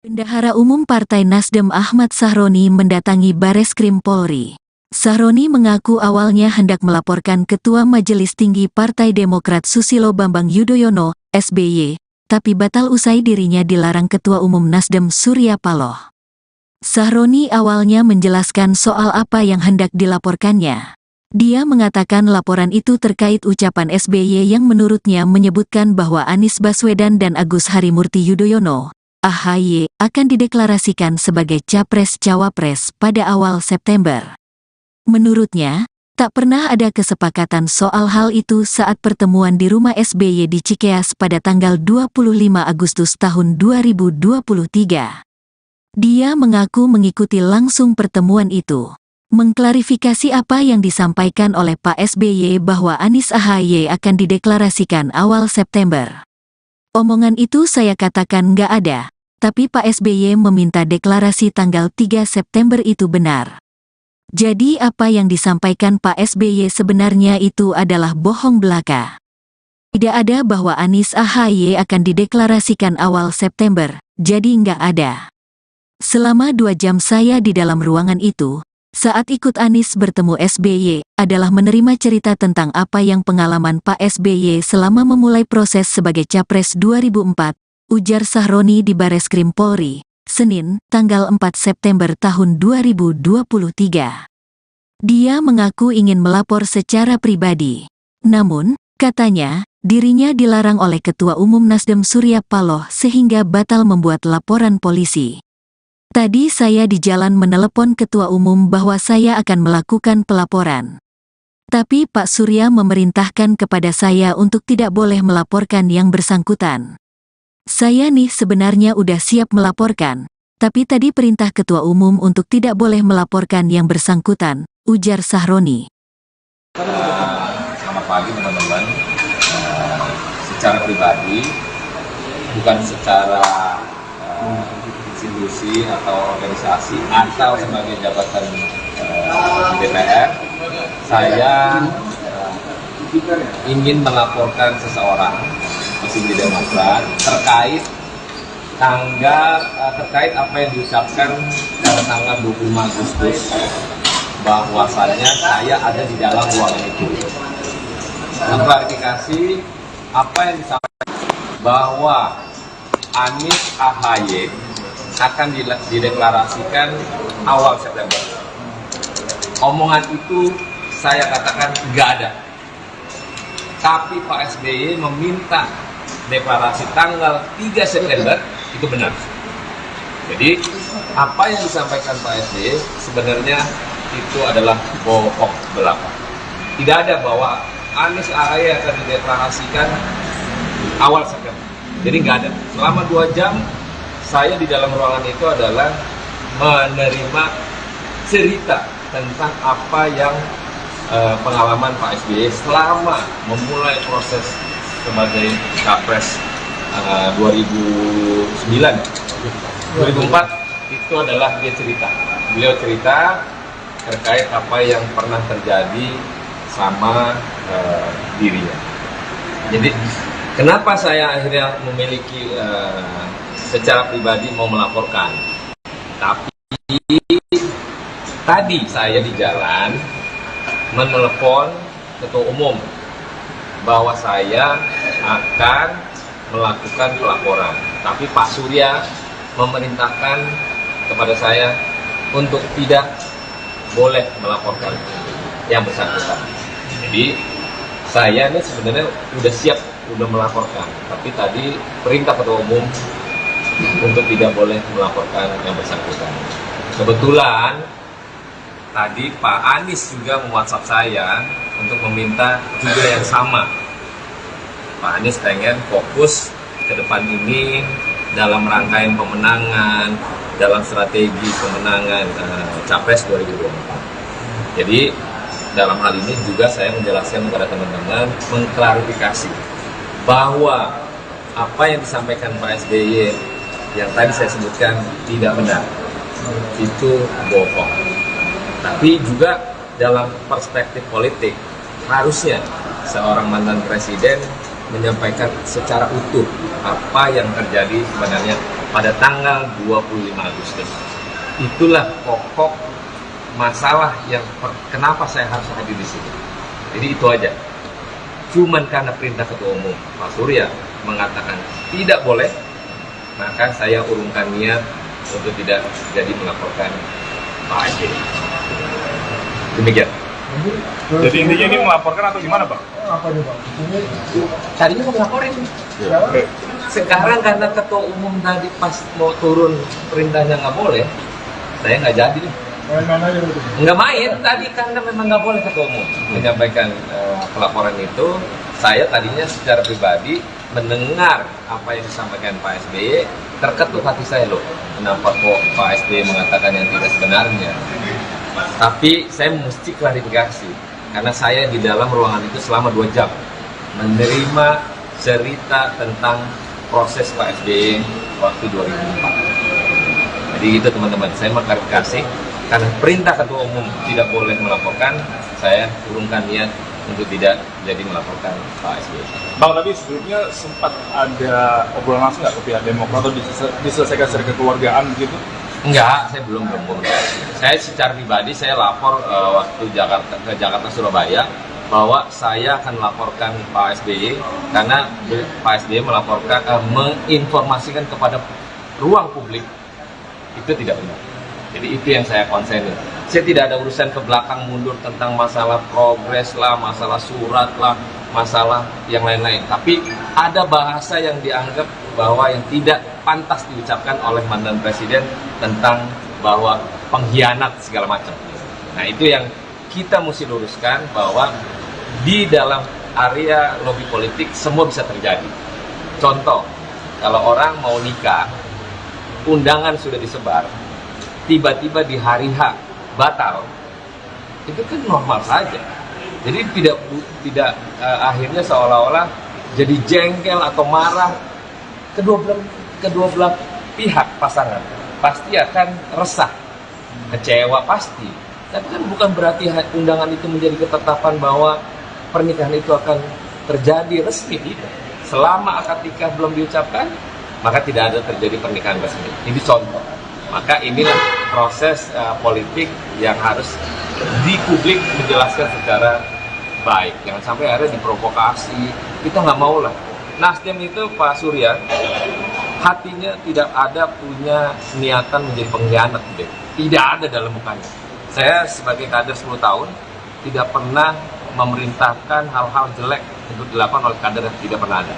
Bendahara Umum Partai Nasdem Ahmad Sahroni mendatangi Bareskrim Polri. Sahroni mengaku awalnya hendak melaporkan Ketua Majelis Tinggi Partai Demokrat Susilo Bambang Yudhoyono, SBY, tapi batal usai dirinya dilarang Ketua Umum Nasdem Surya Paloh. Sahroni awalnya menjelaskan soal apa yang hendak dilaporkannya. Dia mengatakan laporan itu terkait ucapan SBY yang menurutnya menyebutkan bahwa Anies Baswedan dan Agus Harimurti Yudhoyono, AHY, akan dideklarasikan sebagai Capres-Cawapres pada awal September. Menurutnya, tak pernah ada kesepakatan soal hal itu saat pertemuan di rumah SBY di Cikeas pada tanggal 25 Agustus tahun 2023. Dia mengaku mengikuti langsung pertemuan itu, mengklarifikasi apa yang disampaikan oleh Pak SBY bahwa Anies AHY akan dideklarasikan awal September. Omongan itu saya katakan nggak ada, tapi Pak SBY meminta deklarasi tanggal 3 September itu benar. Jadi apa yang disampaikan Pak SBY sebenarnya itu adalah bohong belaka. Tidak ada bahwa Anies AHY akan dideklarasikan awal September, jadi nggak ada. Selama 2 jam saya di dalam ruangan itu, saat ikut Anies bertemu SBY, adalah menerima cerita tentang apa yang pengalaman Pak SBY selama memulai proses sebagai Capres 2004, ujar Sahroni di Bareskrim Polri, Senin, tanggal 4 September tahun 2023. Dia mengaku ingin melapor secara pribadi. Namun, katanya, dirinya dilarang oleh Ketua Umum Nasdem Surya Paloh sehingga batal membuat laporan polisi. Tadi saya di jalan menelepon Ketua Umum bahwa saya akan melakukan pelaporan. Tapi Pak Surya memerintahkan kepada saya untuk tidak boleh melaporkan yang bersangkutan. Saya nih sebenarnya udah siap melaporkan, tapi tadi perintah Ketua Umum untuk tidak boleh melaporkan yang bersangkutan, ujar Sahroni. Selamat pagi teman-teman. Secara pribadi, bukan secara institusi atau organisasi atau sebagai jabatan di DPR, saya ingin melaporkan seseorang di Demokrat terkait apa yang diucapkan pada tanggal 25 Agustus bahwasannya saya ada di dalam ruangan itu. Mengklarifikasi apa yang disampaikan bahwa Anies AHY akan dideklarasikan awal September. Omongan itu saya katakan nggak ada. Tapi Pak SBY meminta deklarasi tanggal 3 September itu benar. Jadi apa yang disampaikan Pak SBY sebenarnya itu adalah bohong belaka. Tidak ada bahwa Anies AHY akan dideklarasikan awal September. Jadi nggak ada. Selama 2 jam saya di dalam ruangan itu adalah menerima cerita tentang apa yang pengalaman Pak SBY selama memulai proses sebagai Capres 2004 itu adalah beliau cerita terkait apa yang pernah terjadi sama dirinya. Jadi kenapa saya akhirnya memiliki secara pribadi mau melaporkan, tapi tadi saya di jalan menelepon Ketua Umum bahwa saya akan melakukan pelaporan, tapi Pak Surya memerintahkan kepada saya untuk tidak boleh melaporkan yang bersangkutan. Jadi saya ini sebenarnya udah siap, udah melaporkan, tapi tadi perintah Ketua Umum untuk tidak boleh melaporkan yang bersangkutan. Kebetulan tadi Pak Anies juga me-WhatsApp saya untuk meminta juga yang sama. Pak Anies pengen fokus ke depan ini dalam rangkaian pemenangan, dalam strategi pemenangan Capres 2024. Jadi dalam hal ini juga saya menjelaskan kepada teman-teman, mengklarifikasi bahwa apa yang disampaikan Pak SBY yang tadi saya sebutkan tidak benar, itu bohong. Tapi juga dalam perspektif politik, harusnya seorang mantan presiden menyampaikan secara utuh apa yang terjadi sebenarnya pada tanggal 25 Agustus. Itulah pokok masalah yang kenapa saya harus hadir di sini. Jadi itu aja. Cuman karena perintah Ketua Umum Pak Surya mengatakan tidak boleh, maka saya urungkan niat untuk tidak jadi melaporkan Pak SBY. Demikian. Jadi intinya ini melaporkan atau gimana, Pak? Tadinya mau melaporin. Sekarang karena Ketua Umum tadi pas mau turun perintahnya nggak boleh, saya nggak jadi nih. Nggak main tadi karena memang nggak boleh Ketua Umum menyampaikan pelaporan itu. Saya tadinya secara pribadi mendengar apa yang disampaikan Pak SBY, terketuk hati saya loh. Kenapa kok Pak SBY mengatakan yang tidak sebenarnya? Tapi saya mesti klarifikasi karena saya di dalam ruangan itu selama 2 jam menerima cerita tentang proses Pak SBY waktu 2004. Jadi gitu teman-teman, saya mengklarifikasi karena perintah Ketua Umum tidak boleh melaporkan, saya urungkan niat untuk tidak jadi melaporkan Pak SBY. Bang, tapi sebelumnya sempat ada obrolan langsung nggak ke pihak Demokrat atau diselesaikan secara kekeluargaan begitu? Enggak, saya belum komunikasi. Saya secara pribadi saya lapor waktu ke Jakarta Surabaya bahwa saya akan melaporkan Pak SBY karena Pak SBY menginformasikan kepada ruang publik itu tidak benar. Jadi itu yang saya konsen. Saya tidak ada urusan ke belakang mundur tentang masalah progres lah, masalah surat lah, masalah yang lain-lain. Tapi ada bahasa yang dianggap bahwa yang tidak pantas diucapkan oleh mantan presiden tentang bahwa pengkhianat segala macam. Nah itu yang kita mesti luruskan bahwa di dalam area lobby politik semua bisa terjadi. Contoh, kalau orang mau nikah, undangan sudah disebar, tiba-tiba di hari H batal, itu kan normal saja. Jadi tidak akhirnya seolah-olah jadi jengkel atau marah. Kedua belah pihak pasangan pasti akan resah, kecewa pasti. Tapi kan bukan berarti undangan itu menjadi ketetapan bahwa pernikahan itu akan terjadi resmi, tidak. Selama akad nikah belum diucapkan, maka tidak ada terjadi pernikahan resmi. Ini contoh. Maka inilah proses politik yang harus di publik menjelaskan secara baik. Jangan sampai akhirnya diprovokasi. Kita nggak mau lah. Nasdem itu Pak Surya hatinya tidak ada punya niatan menjadi pengkhianat, tidak ada dalam mukanya. Saya sebagai kader 10 tahun tidak pernah memerintahkan hal-hal jelek untuk dilakukan oleh kader yang tidak pernah ada.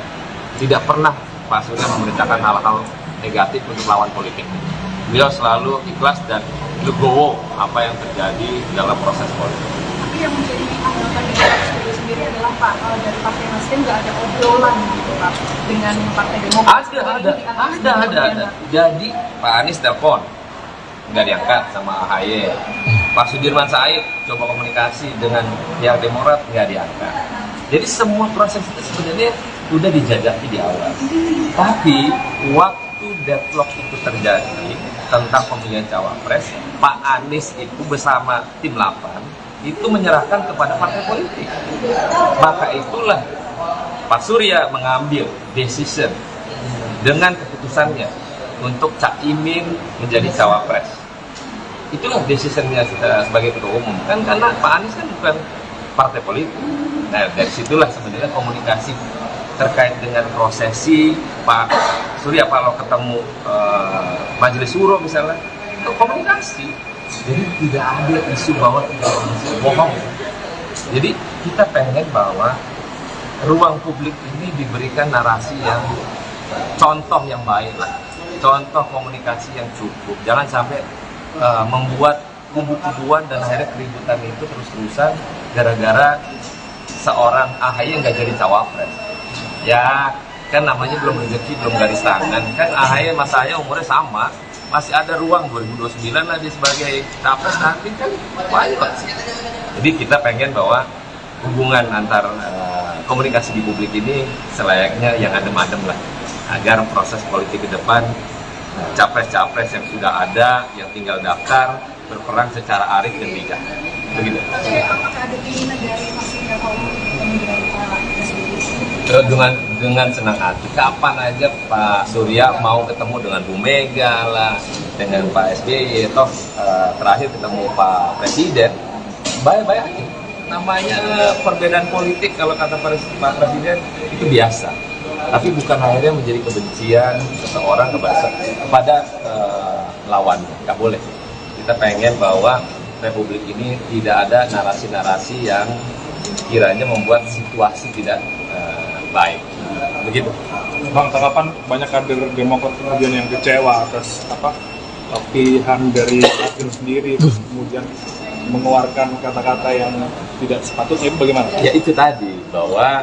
Tidak pernah Pak Surya memerintahkan hal-hal negatif untuk lawan politik. Beliau selalu ikhlas dan legowo apa yang terjadi dalam proses politik. Tapi yang menjadi anggapan dari sendiri adalah Pak, dari Partai Nasdem nggak ada obrolan gitu Pak dengan Partai Demokrat. Ada. Jadi Pak Anies telepon nggak diangkat sama AHY. Pak Sudirman Said coba komunikasi dengan pihak Demokrat nggak diangkat. Jadi semua proses itu sebenarnya sudah dijajaki di awal. Tapi waktu deadlock itu terjadi tentang pemilihan cawapres, Pak Anies itu bersama tim 8 itu menyerahkan kepada partai politik. Maka itulah Pak Surya mengambil decision dengan keputusannya untuk Cak Imin menjadi cawapres. Itulah decisionnya sebagai ketua umum. Kan karena Pak Anies kan bukan partai politik. Nah dari situlah sebenarnya komunikasi terkait dengan prosesi Pak Surya kalau ketemu Majelis Suro misalnya, itu komunikasi. Jadi tidak ada isu bahwa tidak bohong. Jadi kita pengen bahwa ruang publik ini diberikan narasi yang contoh yang baik, contoh komunikasi yang cukup. Jangan sampai membuat kubu-kubuan dan akhirnya keributan itu terus-terusan gara-gara seorang AHY nggak jadi cawapres. Ya kan namanya belum rezeki, belum garis tangan. Kan AHY sama saya umurnya sama, masih ada ruang 2029 lah dia sebagai capres, nanti kan pilot. Jadi kita pengen bahwa hubungan antar komunikasi di publik ini selayaknya yang adem-adem lah, agar proses politik ke depan capres-capres yang sudah ada, yang tinggal daftar, berperan secara arif dan bijak. Begitu. Apakah ada keinginan dari Mas Surya Paloh untuk menjadi Pak SBY? dengan senang hati. Kapan aja Pak Surya mau ketemu dengan Bu Mega lah, dengan Pak SBY, toh terakhir ketemu Pak Presiden, baik-baik aja. Namanya perbedaan politik kalau kata Pak Presiden itu biasa. Tapi bukan akhirnya menjadi kebencian seseorang kepada lawannya. Nggak boleh. Kita pengen bahwa Republik ini tidak ada narasi-narasi yang kiranya membuat situasi tidak baik. Begitu. Bang, tanggapan banyak kader Demokrat kemudian yang kecewa atas pilihan dari Nasdem sendiri, terus kemudian mengeluarkan kata-kata yang tidak sepatutnya, itu bagaimana? Ya itu tadi, bahwa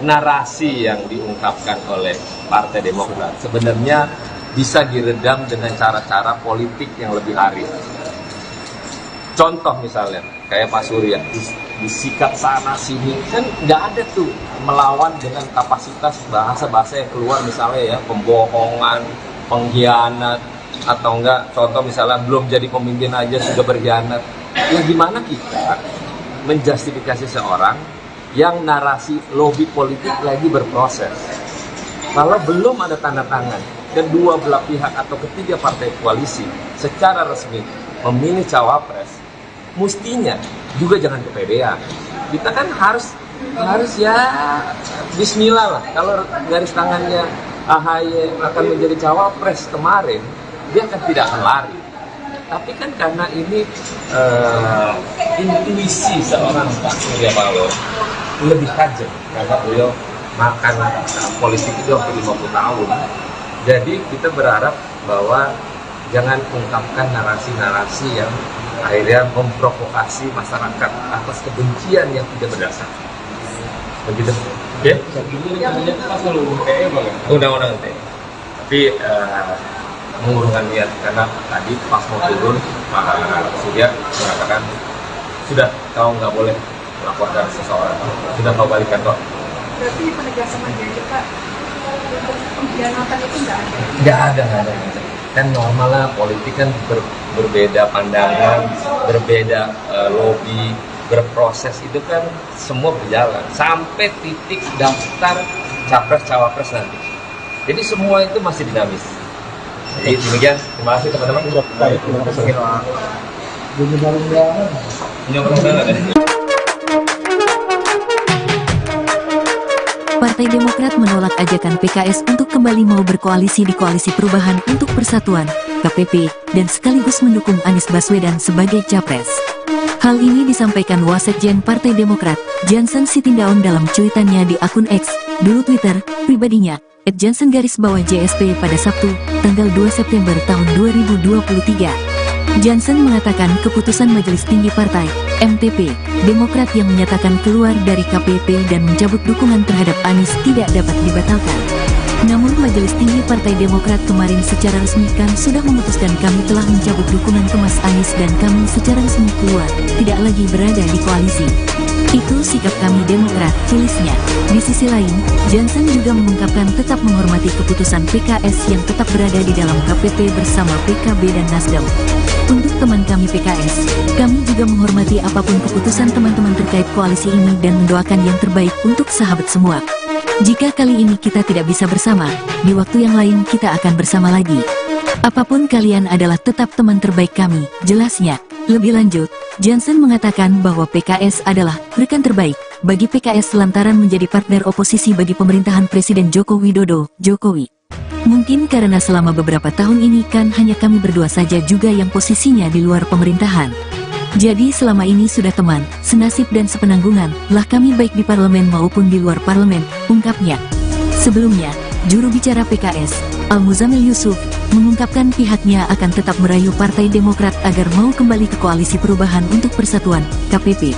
narasi yang diungkapkan oleh Partai Demokrat sebenarnya bisa diredam dengan cara-cara politik yang lebih arif. Contoh misalnya, kayak Pak Surya, disikat sana sini, kan nggak ada tuh melawan dengan kapasitas bahasa-bahasa yang keluar, misalnya ya, pembohongan, pengkhianat, atau enggak, contoh misalnya belum jadi pemimpin aja sudah berkhianat. Ya gimana kita menjustifikasi seorang yang narasi lobby politik lagi berproses, kalau belum ada tanda tangan kedua belah pihak atau ketiga partai koalisi secara resmi memilih cawapres, mestinya juga jangan kepedean. Kita kan harus ya bismillah lah. Kalau garis tangannya AHY akan menjadi cawapres kemarin, dia akan tidak akan lari. Tapi kan karena ini intuisi seorang Pak Surya Paloh lebih tajam, karena beliau makan politik itu hampir 50 tahun. Jadi kita berharap bahwa jangan ungkapkan narasi-narasi yang akhirnya memprovokasi masyarakat atas kebencian yang tidak berdasar. Begitu. Ya? Ini pasal UTE bang. Undang-undang UTE. Tapi mengurungkan niat, karena tadi pas mau turun Pak Surya mengatakan sudah, kau nggak boleh melaporkan seseorang, sudah kau balik kantor. Berarti penegasan aja Pak, pengkhianatan itu Nggak ada. Kan normal lah, politik kan berbeda pandangan, berbeda lobby, berproses, itu kan semua berjalan sampai titik daftar capres cawapres nanti. Jadi semua itu masih dinamis. Jadi demikian, terima kasih teman-teman. Partai Demokrat menolak ajakan PKS untuk kembali mau berkoalisi di Koalisi Perubahan untuk Persatuan, KPP, dan sekaligus mendukung Anies Baswedan sebagai capres. Hal ini disampaikan Wasekjen Partai Demokrat, Jansen Sitindaun dalam cuitannya di akun X, dulu Twitter, pribadinya, @Jansen_JSP pada Sabtu, tanggal 2 September tahun 2023. Jansen mengatakan keputusan Majelis Tinggi Partai, MTP, Demokrat yang menyatakan keluar dari KPP dan mencabut dukungan terhadap Anies tidak dapat dibatalkan. Namun Majelis Tinggi Partai Demokrat kemarin secara resmi kan sudah memutuskan kami telah mencabut dukungan ke Mas Anies dan kami secara resmi keluar, tidak lagi berada di koalisi. Itu sikap kami Demokrat, tulisnya. Di sisi lain, Jansen juga mengungkapkan tetap menghormati keputusan PKS yang tetap berada di dalam KPP bersama PKB dan Nasdem. Untuk teman kami PKS, kami juga menghormati apapun keputusan teman-teman terkait koalisi ini dan mendoakan yang terbaik untuk sahabat semua. Jika kali ini kita tidak bisa bersama, di waktu yang lain kita akan bersama lagi. Apapun kalian adalah tetap teman terbaik kami, jelasnya. Lebih lanjut, Jansen mengatakan bahwa PKS adalah rekan terbaik bagi PKS lantaran menjadi partner oposisi bagi pemerintahan Presiden Joko Widodo, Jokowi. Mungkin karena selama beberapa tahun ini kan hanya kami berdua saja juga yang posisinya di luar pemerintahan. Jadi selama ini sudah teman, senasib dan sepenanggungan lah kami baik di parlemen maupun di luar parlemen, ungkapnya. Sebelumnya, juru bicara PKS, Al-Muzamil Yusuf, mengungkapkan pihaknya akan tetap merayu Partai Demokrat agar mau kembali ke Koalisi Perubahan untuk Persatuan, KPP.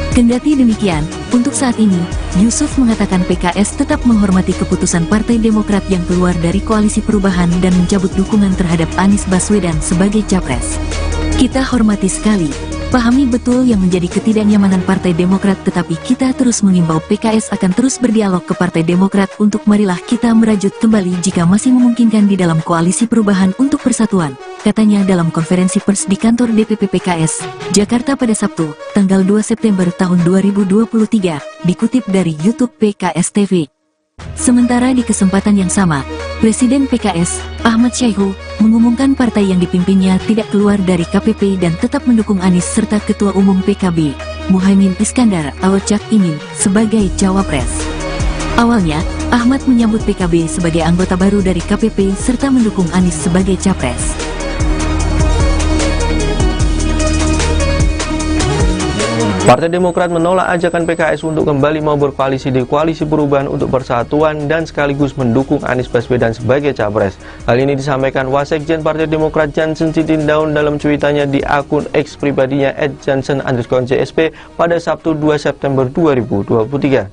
Kendati demikian, untuk saat ini, Yusuf mengatakan PKS tetap menghormati keputusan Partai Demokrat yang keluar dari Koalisi Perubahan dan mencabut dukungan terhadap Anies Baswedan sebagai capres. Kita hormati sekali, pahami betul yang menjadi ketidaknyamanan Partai Demokrat, tetapi kita terus mengimbau PKS akan terus berdialog ke Partai Demokrat untuk marilah kita merajut kembali jika masih memungkinkan di dalam Koalisi Perubahan untuk Persatuan, katanya dalam konferensi pers di kantor DPP PKS, Jakarta pada Sabtu, tanggal 2 September tahun 2023, dikutip dari YouTube PKS TV. Sementara di kesempatan yang sama, Presiden PKS, Ahmad Syaihu, mengumumkan partai yang dipimpinnya tidak keluar dari KPP dan tetap mendukung Anies serta Ketua Umum PKB, Muhaimin Iskandar atau Cak Imin, sebagai Cawapres. Awalnya, Ahmad menyambut PKB sebagai anggota baru dari KPP serta mendukung Anies sebagai Capres. Partai Demokrat menolak ajakan PKS untuk kembali mau berkoalisi di Koalisi Perubahan untuk Persatuan dan sekaligus mendukung Anies Baswedan sebagai Capres. Hal ini disampaikan Wasekjen Partai Demokrat Jansen Sitindaun dalam cuitannya di akun X pribadinya @jansen_JSP pada Sabtu 2 September 2023.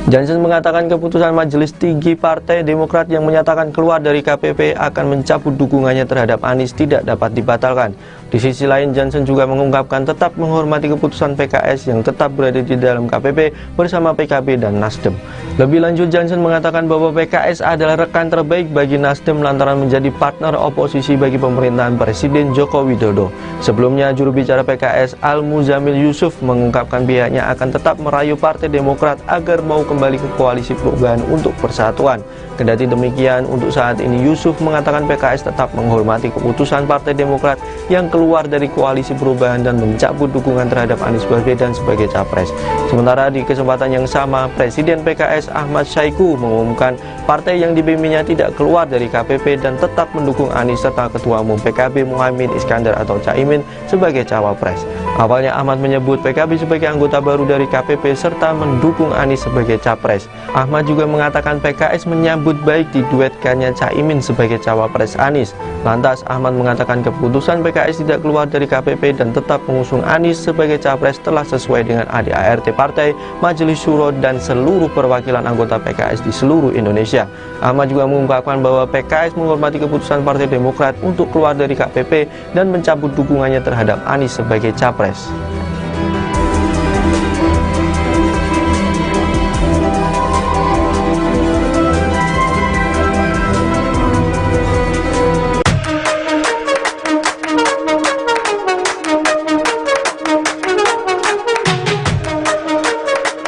Jansen mengatakan keputusan Majelis Tinggi Partai Demokrat yang menyatakan keluar dari KPP akan mencabut dukungannya terhadap Anies tidak dapat dibatalkan. Di sisi lain, Jansen juga mengungkapkan tetap menghormati keputusan PKS yang tetap berada di dalam KPP bersama PKB dan Nasdem. Lebih lanjut, Jansen mengatakan bahwa PKS adalah rekan terbaik bagi Nasdem lantaran menjadi partner oposisi bagi pemerintahan Presiden Joko Widodo. Sebelumnya, juru bicara PKS Al-Muzamil Yusuf mengungkapkan pihaknya akan tetap merayu Partai Demokrat agar mau kembali ke Koalisi Perubahan untuk Persatuan. Kendati demikian, untuk saat ini Yusuf mengatakan PKS tetap menghormati keputusan Partai Demokrat yang keluar dari Koalisi Perubahan dan mencabut dukungan terhadap Anies Baswedan sebagai Capres. Sementara di kesempatan yang sama, Presiden PKS Ahmad Syaihu mengumumkan partai yang dipimpinnya tidak keluar dari KPP dan tetap mendukung Anies serta Ketua Umum PKB Muhaimin Iskandar atau Caimin sebagai Cawapres. Awalnya Ahmad menyebut PKB sebagai anggota baru dari KPP serta mendukung Anies sebagai Capres. Ahmad juga mengatakan PKS menyambut baik diduetkannya Caimin sebagai Cawapres Anies. Lantas Ahmad mengatakan keputusan PKS tidak keluar dari KPP dan tetap mengusung Anies sebagai Capres telah sesuai dengan ADART Partai, Majelis Syuro dan seluruh perwakilan anggota PKS di seluruh Indonesia. Ahmad juga mengungkapkan bahwa PKS menghormati keputusan Partai Demokrat untuk keluar dari KPP dan mencabut dukungannya terhadap Anies sebagai Capres.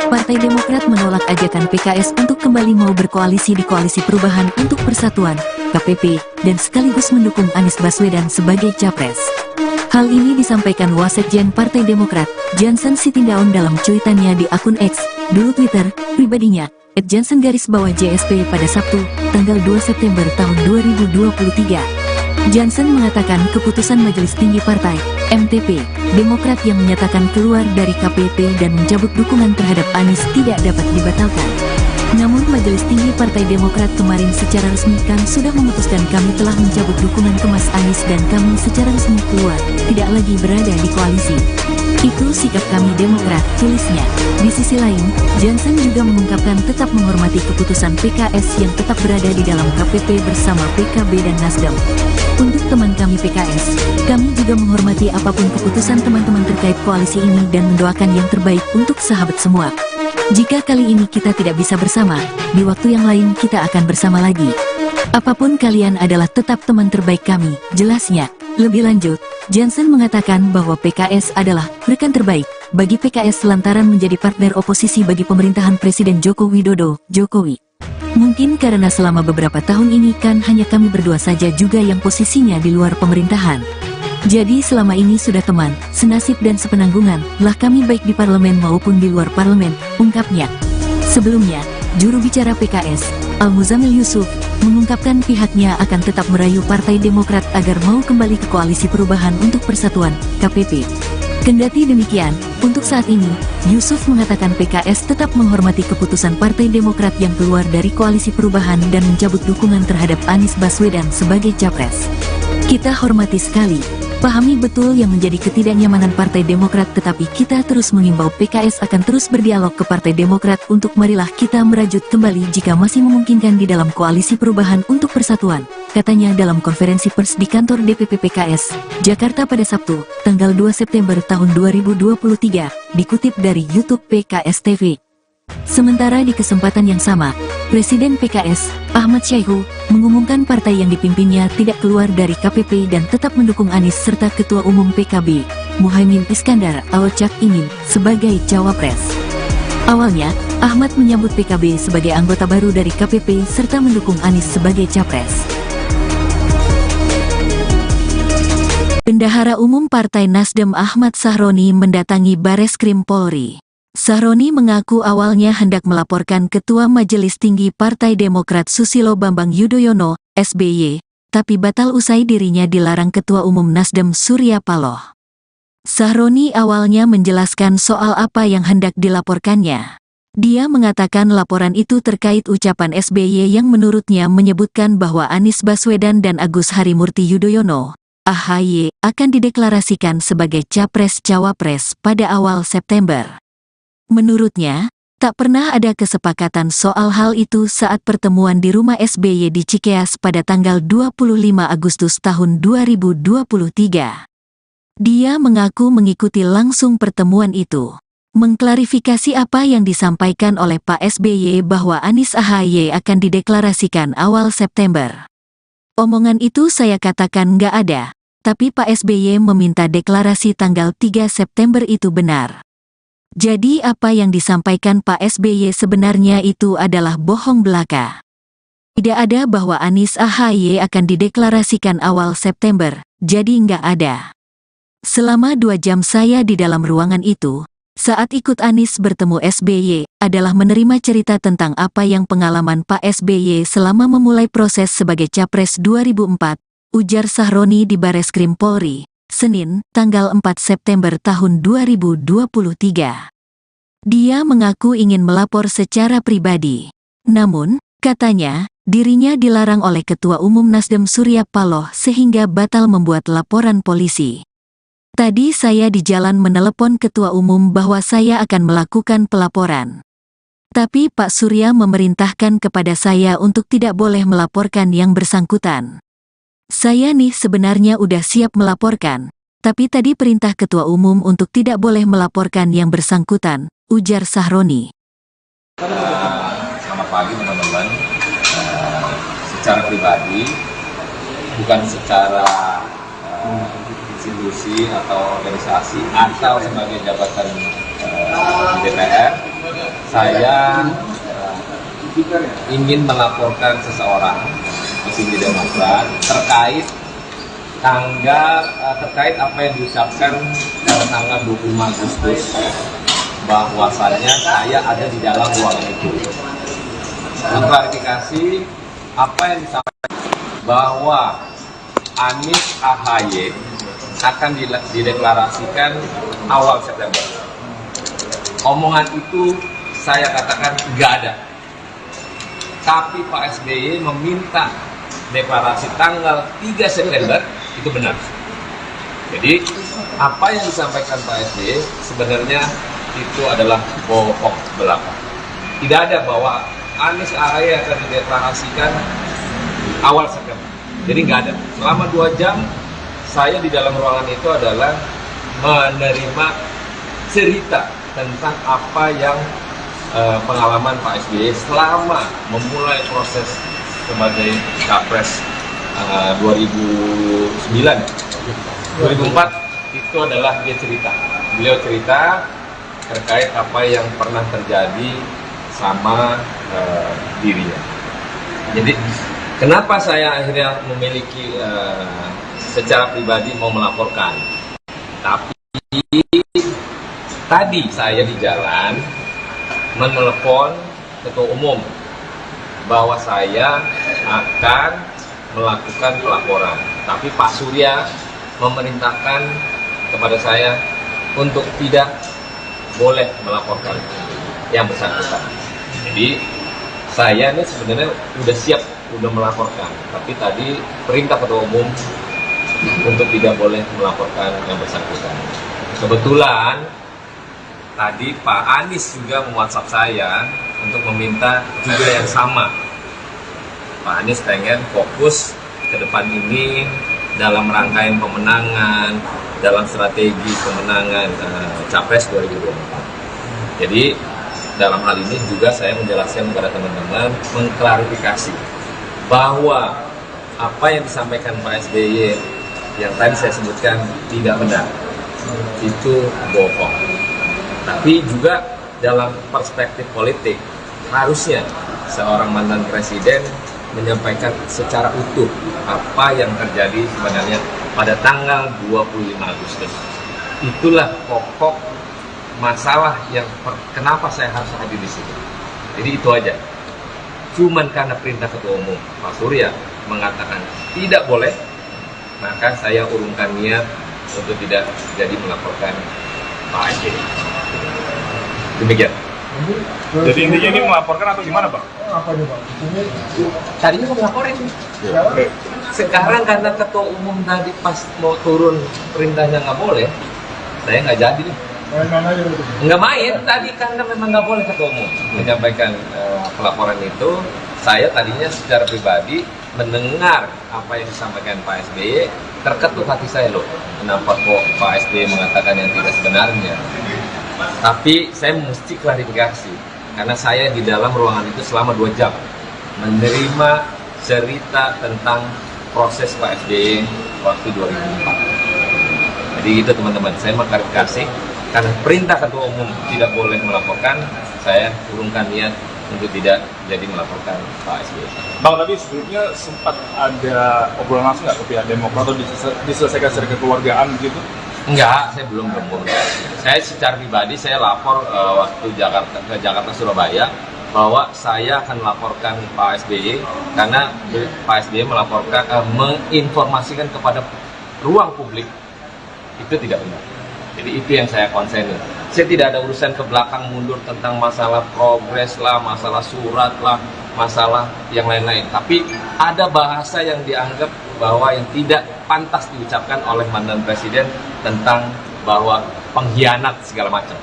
Partai Demokrat menolak ajakan PKS untuk kembali mau berkoalisi di Koalisi Perubahan untuk Persatuan, KPP, dan sekaligus mendukung Anies Baswedan sebagai Capres. Hal ini disampaikan Wasekjen Partai Demokrat, Jansen Sitindaun dalam cuitannya di akun X, dulu Twitter, pribadinya, @jansen_JSP pada Sabtu, tanggal 2 September tahun 2023. Jansen mengatakan keputusan Majelis Tinggi Partai, MTP, Demokrat yang menyatakan keluar dari KPP dan mencabut dukungan terhadap Anies tidak dapat dibatalkan. Namun Majelis Tinggi Partai Demokrat kemarin secara resmi kan sudah memutuskan kami telah mencabut dukungan ke Mas Anies dan kami secara resmi keluar, tidak lagi berada di koalisi. Itu sikap kami Demokrat, tulisnya. Di sisi lain, Jansen juga mengungkapkan tetap menghormati keputusan PKS yang tetap berada di dalam KPP bersama PKB dan Nasdem. Untuk teman kami PKS, kami juga menghormati apapun keputusan teman-teman terkait koalisi ini dan mendoakan yang terbaik untuk sahabat semua. Jika kali ini kita tidak bisa bersama, di waktu yang lain kita akan bersama lagi. Apapun kalian adalah tetap teman terbaik kami, jelasnya. Lebih lanjut, Jansen mengatakan bahwa PKS adalah rekan terbaik bagi PKS lantaran menjadi partner oposisi bagi pemerintahan Presiden Joko Widodo, Jokowi. Mungkin karena selama beberapa tahun ini kan hanya kami berdua saja juga yang posisinya di luar pemerintahan. Jadi selama ini sudah teman, senasib dan sepenanggungan lah kami baik di parlemen maupun di luar parlemen, ungkapnya. Sebelumnya, juru bicara PKS, Al-Muzamil Yusuf, mengungkapkan pihaknya akan tetap merayu Partai Demokrat agar mau kembali ke Koalisi Perubahan untuk Persatuan, KPP. Kendati demikian, untuk saat ini, Yusuf mengatakan PKS tetap menghormati keputusan Partai Demokrat yang keluar dari Koalisi Perubahan dan mencabut dukungan terhadap Anies Baswedan sebagai Capres. Kita hormati sekali, pahami betul yang menjadi ketidaknyamanan Partai Demokrat, tetapi kita terus mengimbau PKS akan terus berdialog ke Partai Demokrat untuk marilah kita merajut kembali jika masih memungkinkan di dalam Koalisi Perubahan untuk Persatuan, katanya dalam konferensi pers di kantor DPP PKS, Jakarta pada Sabtu, tanggal 2 September tahun 2023, dikutip dari YouTube PKS TV. Sementara di kesempatan yang sama, Presiden PKS, Ahmad Syaihu, mengumumkan partai yang dipimpinnya tidak keluar dari KPP dan tetap mendukung Anies serta Ketua Umum PKB, Muhaimin Iskandar atau Cak Imin, sebagai Cawapres. Awalnya, Ahmad menyambut PKB sebagai anggota baru dari KPP serta mendukung Anies sebagai capres. Bendahara Umum Partai Nasdem Ahmad Sahroni mendatangi Bareskrim Polri. Sahroni mengaku awalnya hendak melaporkan Ketua Majelis Tinggi Partai Demokrat Susilo Bambang Yudhoyono, SBY, tapi batal usai dirinya dilarang Ketua Umum Nasdem Surya Paloh. Sahroni awalnya menjelaskan soal apa yang hendak dilaporkannya. Dia mengatakan laporan itu terkait ucapan SBY yang menurutnya menyebutkan bahwa Anies Baswedan dan Agus Harimurti Yudhoyono, AHY, akan dideklarasikan sebagai Capres-Cawapres pada awal September. Menurutnya, tak pernah ada kesepakatan soal hal itu saat pertemuan di rumah SBY di Cikeas pada tanggal 25 Agustus tahun 2023. Dia mengaku mengikuti langsung pertemuan itu. Mengklarifikasi apa yang disampaikan oleh Pak SBY bahwa Anies AHY akan dideklarasikan awal September. Omongan itu saya katakan nggak ada, tapi Pak SBY meminta deklarasi tanggal 3 September itu benar. Jadi apa yang disampaikan Pak SBY sebenarnya itu adalah bohong belaka. Tidak ada bahwa Anies AHY akan dideklarasikan awal September, jadi nggak ada. Selama 2 jam saya di dalam ruangan itu, saat ikut Anies bertemu SBY, adalah menerima cerita tentang apa yang pengalaman Pak SBY selama memulai proses sebagai Capres 2004, ujar Sahroni di Bareskrim Polri, Senin, tanggal 4 September tahun 2023. Dia mengaku ingin melapor secara pribadi. Namun, katanya, dirinya dilarang oleh Ketua Umum Nasdem Surya Paloh sehingga batal membuat laporan polisi. Tadi saya di jalan menelepon Ketua Umum bahwa saya akan melakukan pelaporan. Tapi Pak Surya memerintahkan kepada saya untuk tidak boleh melaporkan yang bersangkutan. Saya nih sebenarnya udah siap melaporkan, tapi tadi perintah Ketua Umum untuk tidak boleh melaporkan yang bersangkutan, ujar Sahroni. Selamat pagi teman-teman. Secara pribadi, bukan secara institusi atau organisasi atau sebagai jabatan di DPR, saya ingin melaporkan seseorang petinggi Demokrat terkait apa yang diucapkan pada tanggal 25 Agustus bahwasannya saya ada di dalam ruangan itu. Mengklarifikasi apa yang disampaikan bahwa Anies AHY akan dideklarasikan awal September. Omongan itu saya katakan nggak ada. Tapi Pak SBY meminta deklarasi tanggal 3 September itu benar. Jadi apa yang disampaikan Pak SBY sebenarnya itu adalah bohong belaka. Tidak ada bahwa Anies AHY akan dideklarasikan awal September. Jadi nggak ada. Selama 2 jam saya di dalam ruangan itu adalah menerima cerita tentang apa yang pengalaman Pak SBY selama memulai proses sebagai Capres 2004 itu adalah dia cerita. Beliau cerita terkait apa yang pernah terjadi sama dirinya. Jadi kenapa saya akhirnya memiliki secara pribadi mau melaporkan, tapi tadi saya di jalan menelepon Ketua Umum bahwa saya akan melakukan pelaporan, tapi Pak Surya memerintahkan kepada saya untuk tidak boleh melaporkan yang bersangkutan. Jadi saya ini sebenarnya udah siap, udah melaporkan, tapi tadi perintah Ketua Umum untuk tidak boleh melaporkan yang bersangkutan. Kebetulan tadi Pak Anies juga me-WhatsApp saya untuk meminta juga yang sama. Pak Anies pengen fokus ke depan ini dalam rangkaian pemenangan, dalam strategi pemenangan Capres 2024. Jadi dalam hal ini juga saya menjelaskan kepada teman-teman, mengklarifikasi bahwa apa yang disampaikan Pak SBY yang tadi saya sebutkan tidak benar, itu bohong. Tapi juga dalam perspektif politik, harusnya seorang mantan presiden menyampaikan secara utuh apa yang terjadi sebenarnya pada tanggal 25 Agustus. Itulah pokok masalah yang kenapa saya harus hadir di sini. Jadi itu aja. Cuman karena perintah Ketua Umum Pak Surya mengatakan tidak boleh, maka saya urungkan niat untuk tidak jadi melaporkan Pak SBY. Demikian. Jadi intinya ini melaporkan atau gimana, Pak? Tadinya mau melaporin. Sekarang karena Ketua Umum tadi pas mau turun perintahnya nggak boleh, saya nggak jadi nih. Nggak main tadi karena memang nggak boleh Ketua Umum menyampaikan pelaporan itu. Saya tadinya secara pribadi mendengar apa yang disampaikan Pak SBY, terketuk hati saya loh. Kenapa kok Pak SBY mengatakan yang tidak sebenarnya? Tapi saya mesti klarifikasi karena saya di dalam ruangan itu selama 2 jam menerima cerita tentang proses Pak SBY waktu 2004. Jadi itu teman-teman, saya mengklarifikasi karena perintah Ketua Umum tidak boleh melaporkan, saya urungkan niat untuk tidak jadi melaporkan Pak SBY. Bang, tapi sebelumnya sempat ada obrolan langsung nggak ke pihak Demokrat atau diselesaikan secara kekeluargaan gitu? Enggak, saya belum komunikasi. Saya secara pribadi saya lapor waktu ke Jakarta Surabaya bahwa saya akan melaporkan Pak SBY karena Pak SBY melaporkan menginformasikan kepada ruang publik itu tidak benar. Jadi itu yang saya konsen. Saya tidak ada urusan ke belakang mundur tentang masalah progres lah, masalah surat lah, masalah yang lain-lain. Tapi ada bahasa yang dianggap bahwa yang tidak pantas diucapkan oleh mantan presiden tentang bahwa pengkhianat segala macam.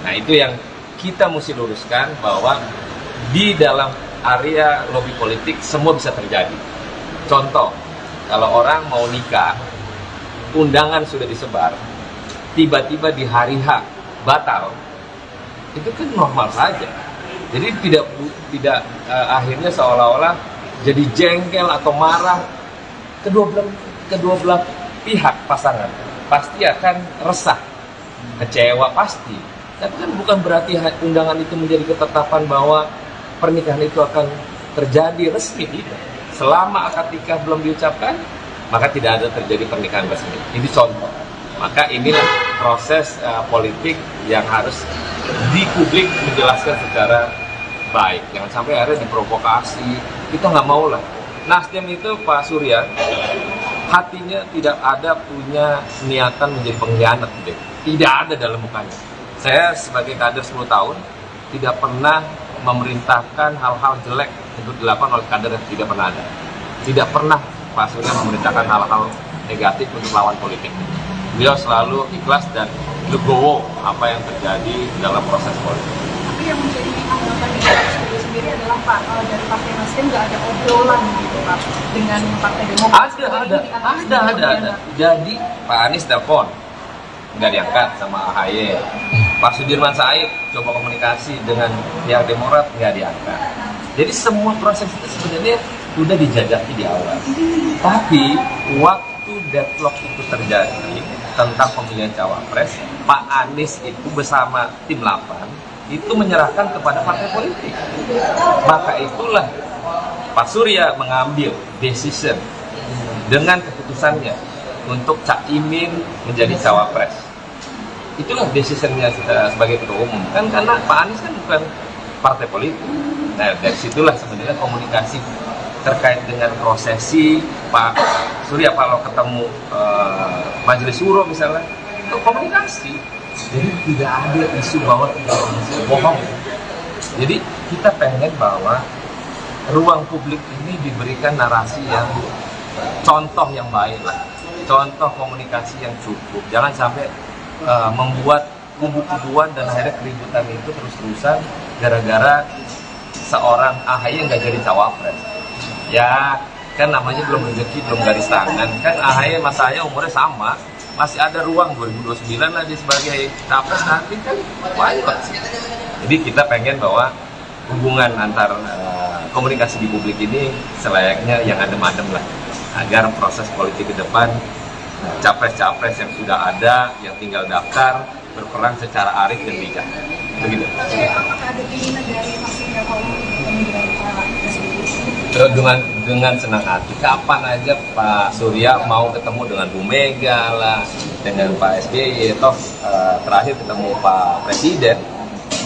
Nah itu yang kita mesti luruskan bahwa di dalam area lobby politik semua bisa terjadi. Contoh, kalau orang mau nikah, undangan sudah disebar, tiba-tiba di hari H batal, itu kan normal saja. Jadi tidak akhirnya seolah-olah jadi jengkel atau marah. Kedua belah pihak pasangan pasti akan resah, kecewa pasti. Tapi kan bukan berarti undangan itu menjadi ketetapan bahwa pernikahan itu akan terjadi resmi. Tidak. Selama akad nikah belum diucapkan, maka tidak ada terjadi pernikahan resmi. Ini contoh. Maka inilah proses politik yang harus di publik menjelaskan secara baik. Jangan sampai akhirnya diprovokasi. Kita nggak mau lah. Nasdem itu Pak Surya hatinya tidak ada punya niatan menjadi pengkhianat. Tidak ada dalam mukanya. Saya sebagai kader 10 tahun tidak pernah memerintahkan hal-hal jelek untuk dilakukan oleh kader yang tidak pernah ada. Tidak pernah Pak Surya memerintahkan hal-hal negatif untuk lawan politik. Beliau selalu ikhlas dan legowo apa yang terjadi dalam proses politik. Tapi yang menjadi anggapan di Surya sendiri adalah Pak, dari Partai Nasdem nggak ada obrolan gitu Pak dengan Partai Demokrat. Ada. Jadi Pak Anies telepon nggak diangkat sama AHY. Pak Sudirman Said coba komunikasi dengan pihak Demokrat nggak diangkat. Jadi semua proses itu sebenarnya sudah dijajaki di awal. Tapi waktu deadlock itu terjadi tentang pemilihan cawapres, Pak Anies itu bersama tim 8 itu menyerahkan kepada partai politik. Maka itulah Pak Surya mengambil decision dengan keputusannya untuk Cak Imin menjadi cawapres. Itulah decisionnya sebagai ketua umum. Kan karena Pak Anies kan bukan partai politik. Nah dari situlah sebenarnya komunikasi terkait dengan prosesi Pak Surya kalau ketemu Majelis Suro misalnya, itu komunikasi. Jadi tidak ada isu bahwa tidak bohong. Jadi kita pengen bahwa ruang publik ini diberikan narasi yang contoh yang baik lah, contoh komunikasi yang cukup. Jangan sampai membuat kubu-kubuan dan akhirnya keributan itu terus-terusan gara-gara seorang AHY nggak jadi cawapres. Ya kan namanya belum rezeki, belum garis tangan. Kan AHY masanya umurnya sama, masih ada ruang 2029 lah dia sebagai capres, nanti kan pilot. Jadi kita pengen bahwa hubungan antar komunikasi di publik ini selayaknya yang adem-adem lah, agar proses politik ke depan capres-capres yang sudah ada, yang tinggal daftar, berperan secara arif dan bijak. Begitu. Apakah ada keinginan dari Mas Surya Paloh untuk bertemu dengan Pak Presiden? Dengan senang hati. Kapan aja Pak Surya mau ketemu dengan Bu Mega lah, dengan Pak SBY, toh terakhir ketemu Pak Presiden,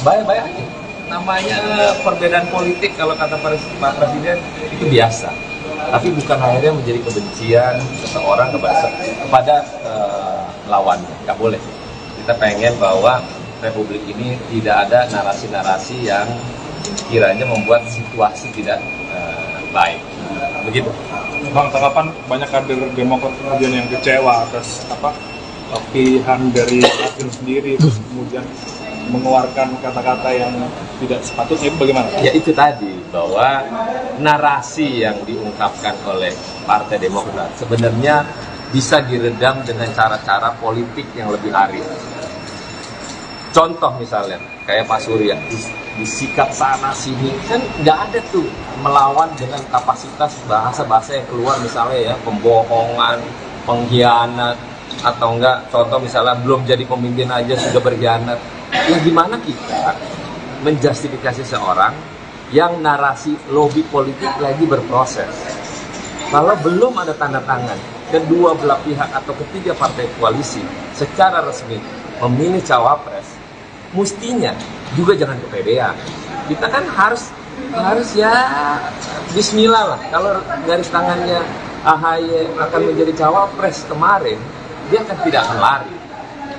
baik-baik aja. Namanya perbedaan politik kalau kata Pak Presiden itu biasa. Tapi bukan akhirnya menjadi kebencian seseorang kepada lawannya. Nggak boleh. Kita pengen bahwa Republik ini tidak ada narasi-narasi yang kiranya membuat situasi tidak baik. Begitu. Bang, tanggapan banyak kader Demokrat kemudian yang kecewa atas pilihan dari hakim sendiri, terus kemudian mengeluarkan kata-kata yang tidak sepatutnya, itu bagaimana? Ya itu tadi, bahwa narasi yang diungkapkan oleh Partai Demokrat sebenarnya bisa diredam dengan cara-cara politik yang lebih arif. Contoh misalnya, kayak Pak Surya, disikap sana sini, kan nggak ada tuh melawan dengan kapasitas bahasa-bahasa yang keluar, misalnya ya, pembohongan, pengkhianat, atau enggak, contoh misalnya belum jadi pemimpin aja sudah berkhianat. Ya gimana kita menjustifikasi seorang yang narasi lobby politik lagi berproses, kalau belum ada tanda tangan kedua belah pihak atau ketiga partai koalisi secara resmi memilih cawapres, mestinya juga jangan kepedean. Kita kan harus ya bismillah lah. Kalau garis tangannya AHY akan menjadi cawapres kemarin, dia kan tidak akan lari.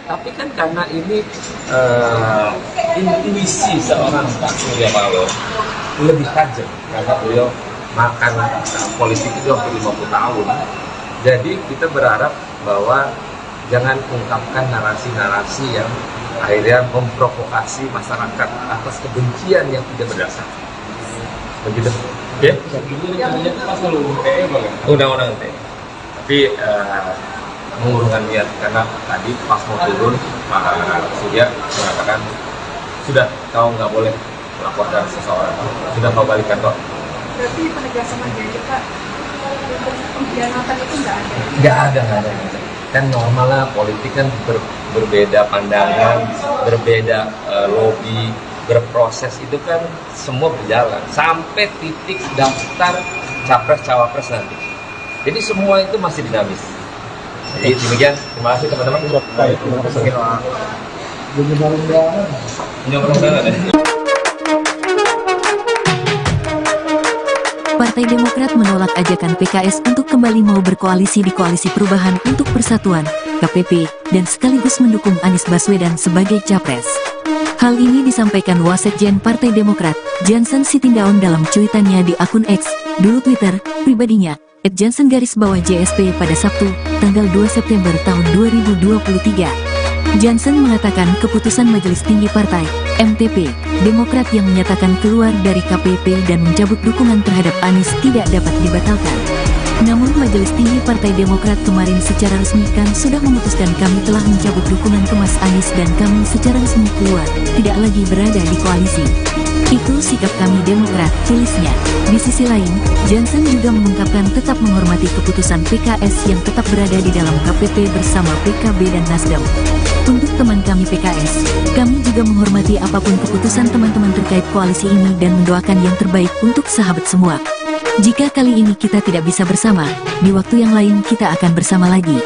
Tapi kan karena ini intuisi seorang Pak Surya Paloh lebih tajam, karena beliau makan politik itu hampir 50 tahun. Jadi kita berharap bahwa jangan ungkapkan narasi-narasi yang akhirnya memprovokasi masyarakat atas kebencian yang tidak berdasar. Begitu. Oke? Ini pasal UTE bagaimana? Undang-undang UTE. Tapi mengurungkan niat, karena tadi pas mau turun Pak Surya mengatakan sudah, kau nggak boleh melaporkan seseorang, sudah kau balik kantor. Berarti penegasan aja ya Pak, pengkhianatan itu Nggak ada. Kan normal lah, politik kan berbeda pandangan, berbeda lobby, berproses, itu kan semua berjalan sampai titik daftar capres cawapres nanti. Jadi semua itu masih dinamis. Jadi demikian, terima kasih teman-teman. Partai Demokrat menolak ajakan PKS untuk kembali mau berkoalisi di Koalisi Perubahan untuk Persatuan, KPP, dan sekaligus mendukung Anies Baswedan sebagai capres. Hal ini disampaikan Wasekjen Partai Demokrat, Jansen Sitindaun dalam cuitannya di akun X, dulu Twitter, pribadinya, @Jansen_JSP pada Sabtu, tanggal 2 September tahun 2023. Jansen mengatakan keputusan Majelis Tinggi Partai, MTP, Demokrat yang menyatakan keluar dari KPP dan mencabut dukungan terhadap Anies tidak dapat dibatalkan. Namun Majelis Tinggi Partai Demokrat kemarin secara resmi kan sudah memutuskan kami telah mencabut dukungan ke Mas Anies dan kami secara resmi keluar, tidak lagi berada di koalisi. Itu sikap kami Demokrat, tulisnya. Di sisi lain, Jansen juga mengungkapkan tetap menghormati keputusan PKS yang tetap berada di dalam KPP bersama PKB dan Nasdem. Untuk teman kami PKS, kami juga menghormati apapun keputusan teman-teman terkait koalisi ini dan mendoakan yang terbaik untuk sahabat semua. Jika kali ini kita tidak bisa bersama, di waktu yang lain kita akan bersama lagi.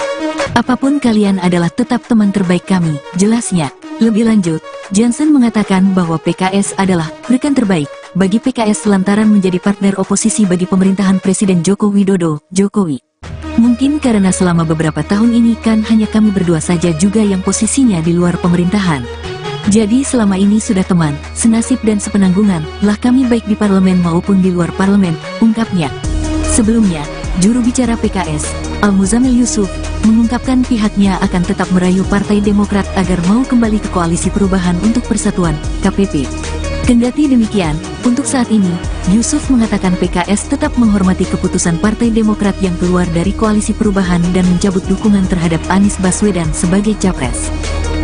Apapun kalian adalah tetap teman terbaik kami, jelasnya. Lebih lanjut, Jansen mengatakan bahwa PKS adalah rekan terbaik bagi PKS lantaran menjadi partner oposisi bagi pemerintahan Presiden Joko Widodo, Jokowi. Mungkin karena selama beberapa tahun ini kan hanya kami berdua saja juga yang posisinya di luar pemerintahan. Jadi selama ini sudah teman, senasib dan sepenanggungan lah kami baik di parlemen maupun di luar parlemen, ungkapnya. Sebelumnya, juru bicara PKS, Al-Muzamil Yusuf, mengungkapkan pihaknya akan tetap merayu Partai Demokrat agar mau kembali ke Koalisi Perubahan untuk Persatuan, KPP. Kendati demikian, untuk saat ini, Yusuf mengatakan PKS tetap menghormati keputusan Partai Demokrat yang keluar dari Koalisi Perubahan dan mencabut dukungan terhadap Anies Baswedan sebagai capres.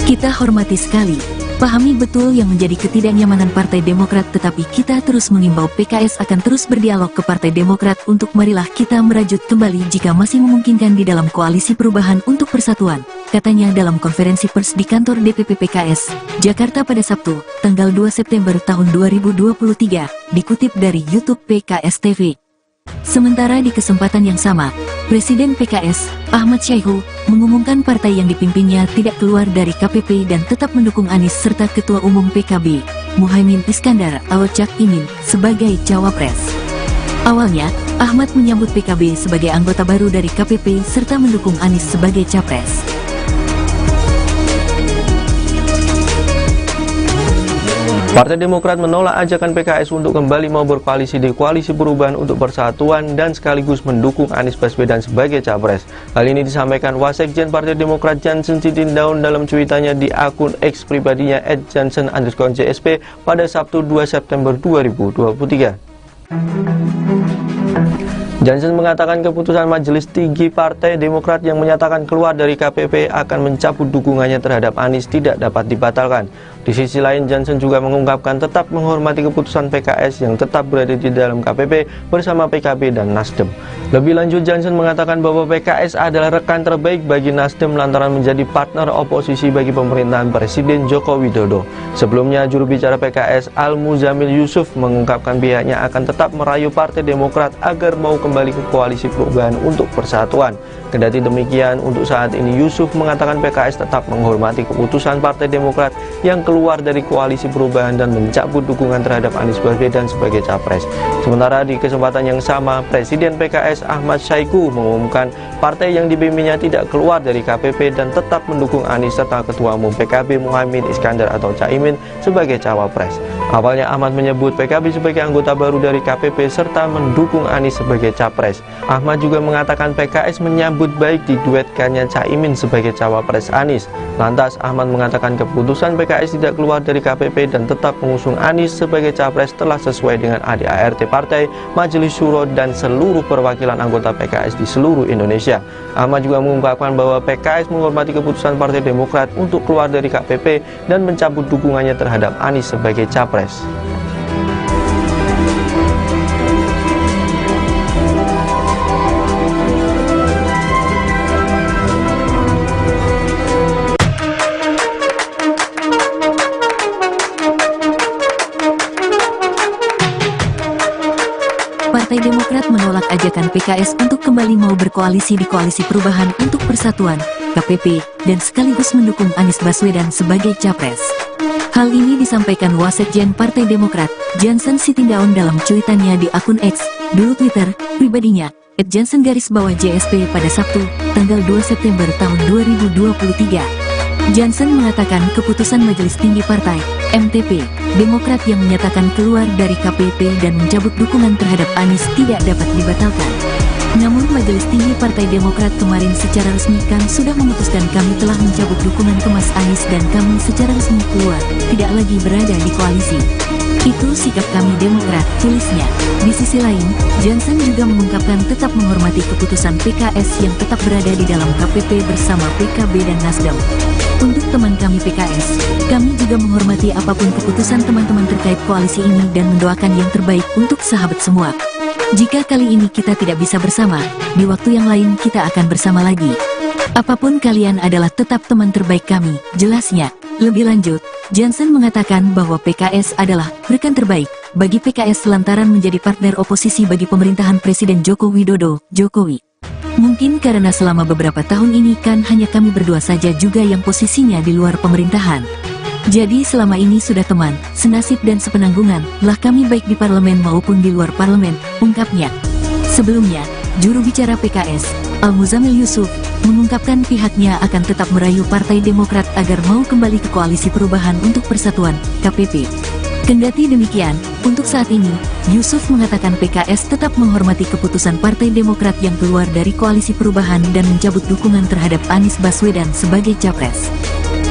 Kita hormati sekali, pahami betul yang menjadi ketidaknyamanan Partai Demokrat, tetapi kita terus mengimbau PKS akan terus berdialog ke Partai Demokrat untuk marilah kita merajut kembali jika masih memungkinkan di dalam Koalisi Perubahan untuk Persatuan, katanya dalam konferensi pers di kantor DPP PKS, Jakarta pada Sabtu, tanggal 2 September tahun 2023, dikutip dari YouTube PKS TV. Sementara di kesempatan yang sama, Presiden PKS, Ahmad Syaihu, mengumumkan partai yang dipimpinnya tidak keluar dari KPP dan tetap mendukung Anies serta Ketua Umum PKB, Muhaimin Iskandar atau Cak Imin, sebagai Cawapres. Awalnya, Ahmad menyambut PKB sebagai anggota baru dari KPP serta mendukung Anies sebagai Capres. Partai Demokrat menolak ajakan PKS untuk kembali mau berkoalisi di Koalisi Perubahan untuk Persatuan dan sekaligus mendukung Anies Baswedan sebagai Capres. Hal ini disampaikan Wasekjen Partai Demokrat Jansen Sitindaun dalam cuitannya di akun X pribadinya @jansen_JSP pada Sabtu 2 September 2023. Jansen mengatakan keputusan Majelis Tinggi Partai Demokrat yang menyatakan keluar dari KPP akan mencabut dukungannya terhadap Anies tidak dapat dibatalkan. Di sisi lain, Jansen juga mengungkapkan tetap menghormati keputusan PKS yang tetap berada di dalam KPP bersama PKB dan Nasdem. Lebih lanjut, Jansen mengatakan bahwa PKS adalah rekan terbaik bagi Nasdem lantaran menjadi partner oposisi bagi pemerintahan Presiden Joko Widodo. Sebelumnya, juru bicara PKS Al-Muzamil Yusuf mengungkapkan pihaknya akan tetap merayu Partai Demokrat agar mau kembali ke Koalisi Perubahan untuk Persatuan. Kendati demikian, untuk saat ini Yusuf mengatakan PKS tetap menghormati keputusan Partai Demokrat yang keluar dari Koalisi Perubahan dan mencabut dukungan terhadap Anies Baswedan sebagai Capres. Sementara di kesempatan yang sama, Presiden PKS Ahmad Syaihu mengumumkan partai yang dipimpinnya tidak keluar dari KPP dan tetap mendukung Anies serta Ketua Umum PKB Muhaimin Iskandar atau Cak Imin sebagai Cawapres. Awalnya Ahmad menyebut PKB sebagai anggota baru dari KPP serta mendukung Anies sebagai Capres. Ahmad juga mengatakan PKS menyambut baik diduetkannya Cak Imin sebagai Cawapres Anies. Lantas Ahmad mengatakan keputusan PKS tidak keluar dari KPP dan tetap mengusung Anies sebagai Capres telah sesuai dengan ADART partai, Majelis Syuro dan seluruh perwakilan anggota PKS di seluruh Indonesia. Ahmad juga mengungkapkan bahwa PKS menghormati keputusan Partai Demokrat untuk keluar dari KPP dan mencabut dukungannya terhadap Anies sebagai Capres. Partai Demokrat menolak ajakan PKS untuk kembali mau berkoalisi di Koalisi Perubahan untuk Persatuan, KPP, dan sekaligus mendukung Anies Baswedan sebagai Capres. Hal ini disampaikan Wasekjen Partai Demokrat, Jansen Sitindaun dalam cuitannya di akun X, dulu Twitter, pribadinya, @jansen_JSP pada Sabtu, tanggal 2 September tahun 2023. Jansen mengatakan keputusan Majelis Tinggi Partai, MTP, Demokrat yang menyatakan keluar dari KPP dan mencabut dukungan terhadap Anies tidak dapat dibatalkan. Namun Majelis Tinggi Partai Demokrat kemarin secara resmi kan sudah memutuskan kami telah mencabut dukungan ke Mas Anies dan kami secara resmi keluar, tidak lagi berada di koalisi. Itu sikap kami Demokrat, tulisnya. Di sisi lain, Jansen juga mengungkapkan tetap menghormati keputusan PKS yang tetap berada di dalam KPP bersama PKB dan Nasdem. Untuk teman kami PKS, kami juga menghormati apapun keputusan teman-teman terkait koalisi ini dan mendoakan yang terbaik untuk sahabat semua. Jika kali ini kita tidak bisa bersama, di waktu yang lain kita akan bersama lagi. Apapun kalian adalah tetap teman terbaik kami, jelasnya. Lebih lanjut, Jansen mengatakan bahwa PKS adalah rekan terbaik bagi PKS lantaran menjadi partner oposisi bagi pemerintahan Presiden Joko Widodo, Jokowi. Mungkin karena selama beberapa tahun ini kan hanya kami berdua saja juga yang posisinya di luar pemerintahan. Jadi selama ini sudah teman, senasib dan sepenanggungan, lah kami baik di parlemen maupun di luar parlemen, ungkapnya. Sebelumnya, juru bicara PKS, Al-Muzamil Yusuf, mengungkapkan pihaknya akan tetap merayu Partai Demokrat agar mau kembali ke Koalisi Perubahan untuk Persatuan, KPP. Kendati demikian, untuk saat ini, Yusuf mengatakan PKS tetap menghormati keputusan Partai Demokrat yang keluar dari Koalisi Perubahan dan mencabut dukungan terhadap Anies Baswedan sebagai Capres.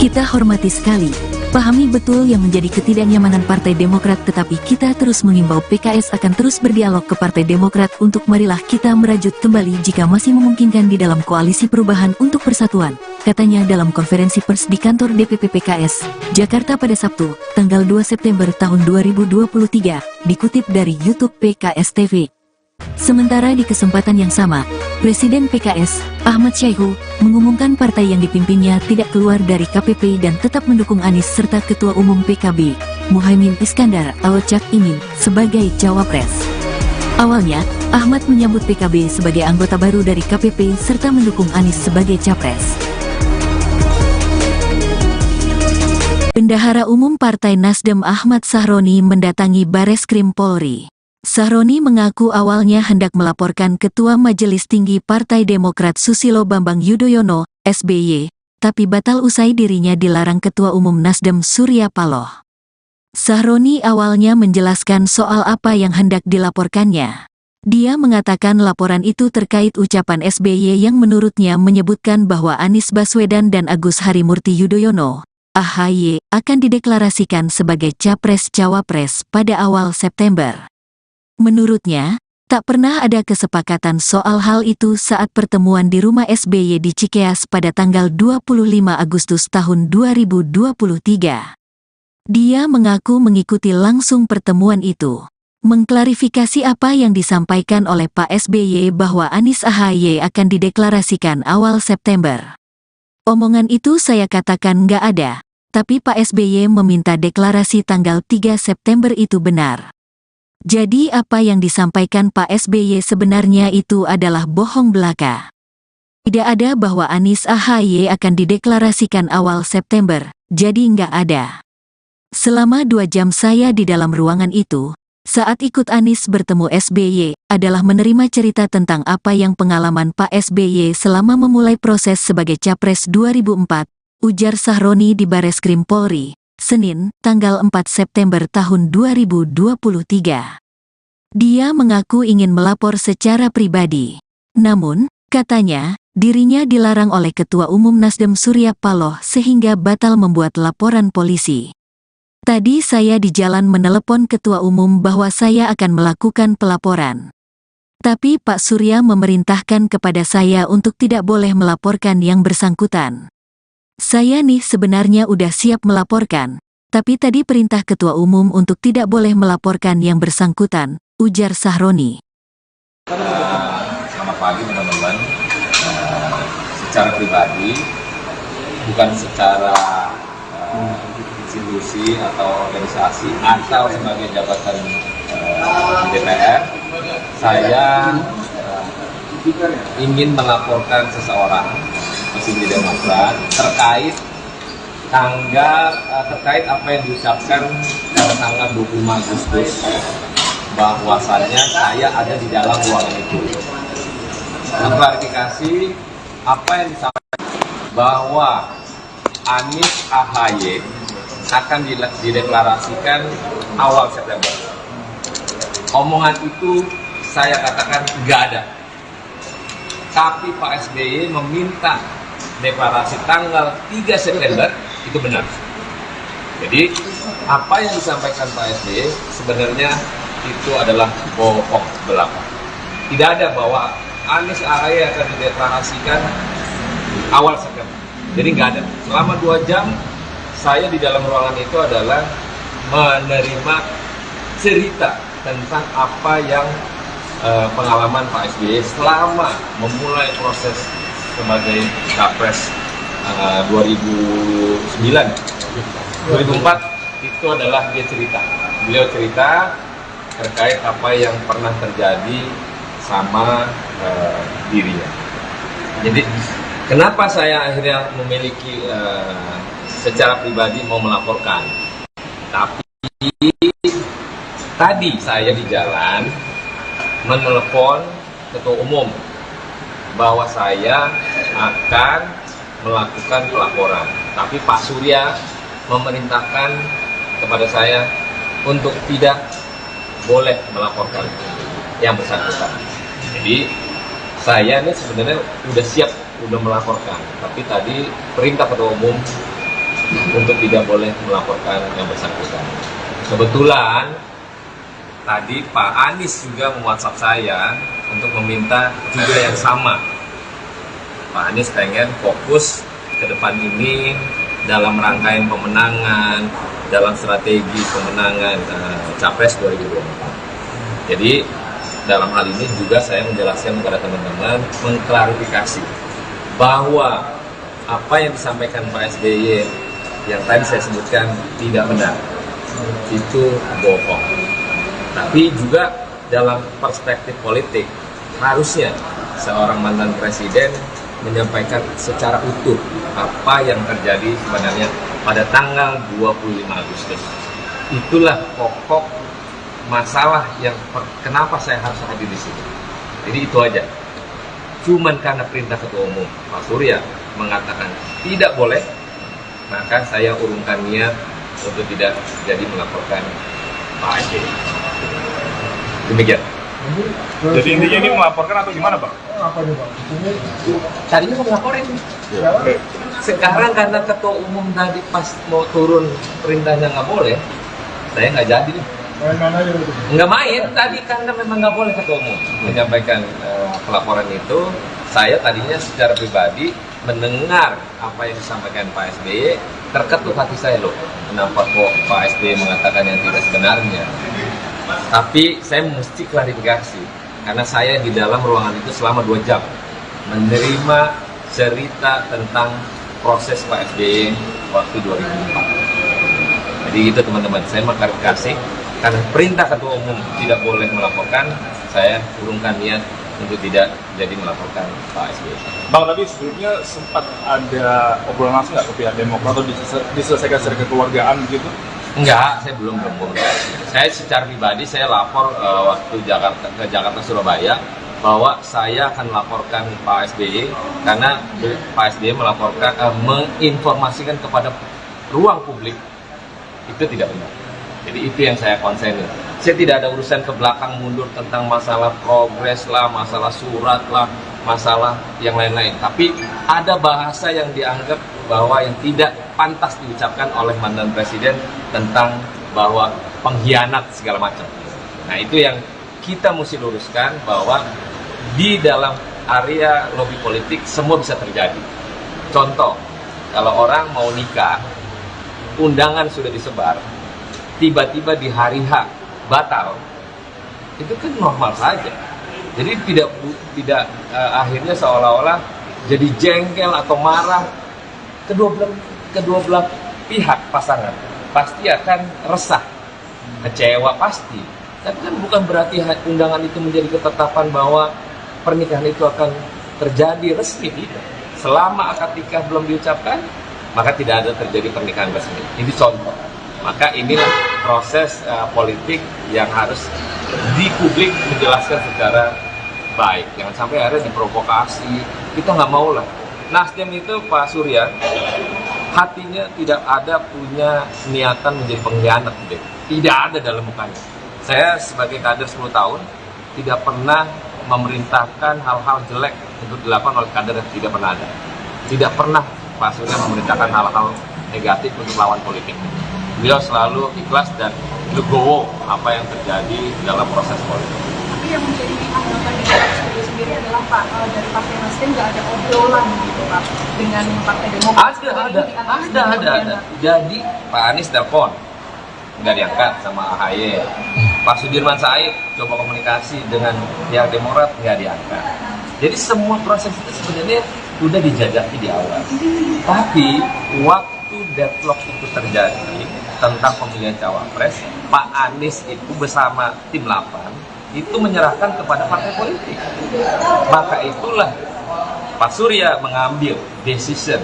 Kita hormati sekali, pahami betul yang menjadi ketidaknyamanan Partai Demokrat, tetapi kita terus mengimbau PKS akan terus berdialog ke Partai Demokrat untuk marilah kita merajut kembali jika masih memungkinkan di dalam Koalisi Perubahan untuk Persatuan, katanya dalam konferensi pers di kantor DPP PKS, Jakarta pada Sabtu, tanggal 2 September tahun 2023, dikutip dari YouTube PKS TV. Sementara di kesempatan yang sama, Presiden PKS, Ahmad Syaihu, mengumumkan partai yang dipimpinnya tidak keluar dari KPP dan tetap mendukung Anies serta Ketua Umum PKB, Muhaimin Iskandar atau Cak Imin, sebagai Cawapres. Awalnya, Ahmad menyambut PKB sebagai anggota baru dari KPP serta mendukung Anies sebagai Capres. Bendahara Umum Partai Nasdem Ahmad Sahroni mendatangi Bareskrim Polri. Sahroni mengaku awalnya hendak melaporkan Ketua Majelis Tinggi Partai Demokrat Susilo Bambang Yudhoyono, SBY, tapi batal usai dirinya dilarang Ketua Umum Nasdem Surya Paloh. Sahroni awalnya menjelaskan soal apa yang hendak dilaporkannya. Dia mengatakan laporan itu terkait ucapan SBY yang menurutnya menyebutkan bahwa Anies Baswedan dan Agus Harimurti Yudhoyono, AHY, akan dideklarasikan sebagai Capres-Cawapres pada awal September. Menurutnya, tak pernah ada kesepakatan soal hal itu saat pertemuan di rumah SBY di Cikeas pada tanggal 25 Agustus tahun 2023. Dia mengaku mengikuti langsung pertemuan itu, mengklarifikasi apa yang disampaikan oleh Pak SBY bahwa Anies AHY akan dideklarasikan awal September. Omongan itu saya katakan nggak ada, tapi Pak SBY meminta deklarasi tanggal 3 September itu benar. Jadi apa yang disampaikan Pak SBY sebenarnya itu adalah bohong belaka. Tidak ada bahwa Anies AHY akan dideklarasikan awal September, jadi nggak ada. Selama 2 jam saya di dalam ruangan itu, saat ikut Anies bertemu SBY, adalah menerima cerita tentang apa yang pengalaman Pak SBY selama memulai proses sebagai Capres 2004, ujar Sahroni di Bareskrim Polri, Senin, tanggal 4 September tahun 2023. Dia mengaku ingin melapor secara pribadi. Namun, katanya, dirinya dilarang oleh Ketua Umum Nasdem Surya Paloh sehingga batal membuat laporan polisi. Tadi saya di jalan menelepon Ketua Umum bahwa saya akan melakukan pelaporan. Tapi Pak Surya memerintahkan kepada saya untuk tidak boleh melaporkan yang bersangkutan. Saya nih sebenarnya udah siap melaporkan, tapi tadi perintah Ketua Umum untuk tidak boleh melaporkan yang bersangkutan, ujar Sahroni. Selamat pagi teman-teman. Secara pribadi, bukan secara institusi atau organisasi atau sebagai jabatan DPR, saya ingin melaporkan seseorang petinggi Demokrat terkait apa yang diucapkan pada tanggal 25 Agustus bahwasannya saya ada di dalam ruangan itu. Klarifikasi apa yang disampaikan bahwa Anies AHY akan dideklarasikan awal September. Omongan itu saya katakan nggak ada. Tapi Pak SBY meminta deklarasi tanggal 3 September itu benar. Jadi apa yang disampaikan Pak SBY sebenarnya itu adalah bohong belaka. Tidak ada bahwa Anies AHY akan dideklarasikan awal September. Jadi nggak ada. Selama 2 jam saya di dalam ruangan itu adalah menerima cerita tentang apa yang pengalaman Pak SBY selama memulai proses sebagai Capres 2004 itu adalah dia cerita. Beliau cerita terkait apa yang pernah terjadi sama dirinya. Jadi kenapa saya akhirnya memiliki secara pribadi mau melaporkan? Tapi tadi saya di jalan menelepon Ketua Umum bahwa saya akan melakukan pelaporan. Tapi Pak Surya memerintahkan kepada saya untuk tidak boleh melaporkan yang bersangkutan. Jadi saya ini sebenarnya udah siap, udah melaporkan. Tapi tadi perintah Ketua Umum untuk tidak boleh melaporkan yang bersangkutan. Kebetulan tadi Pak Anies juga me-WhatsApp saya untuk meminta juga yang sama. Pak Anies pengen fokus ke depan ini dalam rangkaian pemenangan, dalam strategi pemenangan Capres 2024. Jadi dalam hal ini juga saya menjelaskan kepada teman-teman, mengklarifikasi bahwa apa yang disampaikan Pak SBY yang tadi saya sebutkan tidak benar, itu bohong. Tapi juga dalam perspektif politik, harusnya seorang mantan presiden menyampaikan secara utuh apa yang terjadi sebenarnya pada tanggal 25 Agustus. Itulah pokok masalah yang kenapa saya harus hadir di sini. Jadi itu aja. Cuman karena perintah Ketua Umum Pak Surya mengatakan tidak boleh, maka saya urungkan niat untuk tidak jadi melaporkan Pak SBY. Demikian. Jadi intinya ini melaporkan atau gimana, Pak? Tadinya mau melaporin. Sekarang karena Ketua Umum tadi pas mau turun perintahnya nggak boleh, saya nggak jadi nih. Nggak main tadi karena memang nggak boleh Ketua Umum menyampaikan pelaporan itu. Saya tadinya secara pribadi mendengar apa yang disampaikan Pak SBY, terketuk hati saya loh. Kenapa kok Pak SBY mengatakan yang tidak sebenarnya? Tapi saya mesti klarifikasi karena saya di dalam ruangan itu selama 2 jam menerima cerita tentang proses Pak SBY waktu 2004. Jadi gitu teman-teman, saya mengklarifikasi karena perintah Ketua Umum tidak boleh melaporkan, saya urungkan niat untuk tidak jadi melaporkan Pak SBY. Bang, tapi sebelumnya sempat ada obrolan langsung nggak ke pihak Demokrat atau diselesaikan secara kekeluargaan gitu? Enggak, saya belum komunikasi. Saya secara pribadi saya lapor waktu ke Jakarta Surabaya bahwa saya akan melaporkan Pak SBY karena Pak SBY melaporkan menginformasikan kepada ruang publik itu tidak benar. Jadi itu yang saya konsen. Saya tidak ada urusan ke belakang mundur tentang masalah progres lah, masalah surat lah, masalah yang lain-lain. Tapi ada bahasa yang dianggap bahwa yang tidak pantas diucapkan oleh mantan presiden tentang bahwa pengkhianat segala macam. Nah itu yang kita mesti luruskan bahwa di dalam area lobby politik semua bisa terjadi. Contoh, kalau orang mau nikah, undangan sudah disebar, tiba-tiba di hari H batal, itu kan normal saja. Jadi tidak akhirnya seolah-olah jadi jengkel atau marah. Kedua belah pihak pasangan pasti akan resah, kecewa pasti. Tapi kan bukan berarti undangan itu menjadi ketetapan bahwa pernikahan itu akan terjadi resmi, tidak. Selama akad nikah belum diucapkan, maka tidak ada terjadi pernikahan resmi. Ini contoh. Maka inilah proses politik yang harus di publik menjelaskan secara baik. Jangan sampai akhirnya diprovokasi. Kita nggak mau lah. Nasdem itu Pak Surya hatinya tidak ada punya niatan menjadi pengkhianat, tidak ada dalam mukanya. Saya sebagai kader 10 tahun tidak pernah memerintahkan hal-hal jelek untuk dilakukan oleh kader yang tidak pernah ada. Tidak pernah Pak Surya memerintahkan hal-hal negatif untuk lawan politik. Beliau selalu ikhlas dan legowo apa yang terjadi dalam proses politik. Tapi yang menjadi anggapan di Pak sendiri adalah Pak, dari Partai Nasdem nggak ada obrolan gitu Pak dengan Partai Demokrat. Ada. Jadi Pak Anies telepon nggak diangkat sama AHY. Pak Sudirman Said coba komunikasi dengan pihak Demokrat nggak diangkat. Jadi semua proses itu sebenarnya sudah dijajaki di awal. Tapi waktu deadlock itu terjadi tentang pemilihan cawapres, Pak Anies itu bersama tim 8 itu menyerahkan kepada partai politik. Maka itulah Pak Surya mengambil decision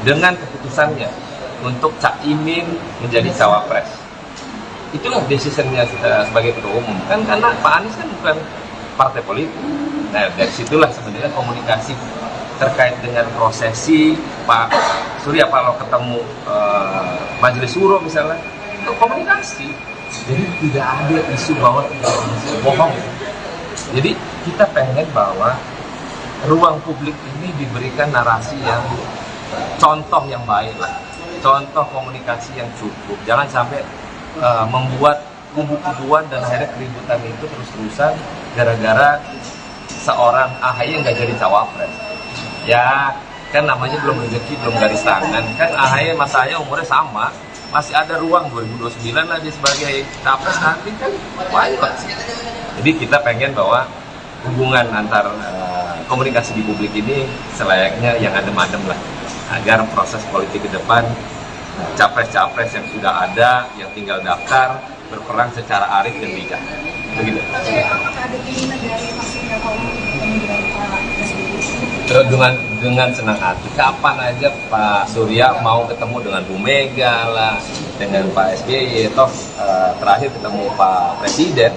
dengan keputusannya untuk Caimin menjadi cawapres. Itulah decisionnya sebagai ketua umum. Kan karena Pak Anies kan bukan partai politik. Nah dari situlah sebenarnya komunikasi terkait dengan prosesi Pak Surya kalau ketemu Majelis Suro misalnya, itu komunikasi. Jadi tidak ada isu bahwa bohong. Jadi kita pengen bahwa ruang publik ini diberikan narasi yang contoh yang baik lah, contoh komunikasi yang cukup. Jangan sampai membuat kubu-kubuan dan akhirnya keributan itu terus-terusan gara-gara seorang AHY nggak jadi cawapres. Ya kan namanya belum rezeki, belum garis tangan. Kan AHY masanya umurnya sama masih ada ruang 2029 lah dia sebagai capres, nanti kan banyak. Jadi kita pengen bahwa hubungan antar komunikasi di publik ini selayaknya yang adem-adem lah, agar proses politik ke depan capres-capres yang sudah ada, yang tinggal daftar, berperang secara arif dan bijak. Begitu. Apakah ada keinginan dari Mas Surya Paloh bertemu dengan Pak SBY? Dengan senang hati. Kapan aja Pak Surya mau ketemu dengan Bu Mega lah, dengan Pak SBY, toh terakhir ketemu Pak Presiden,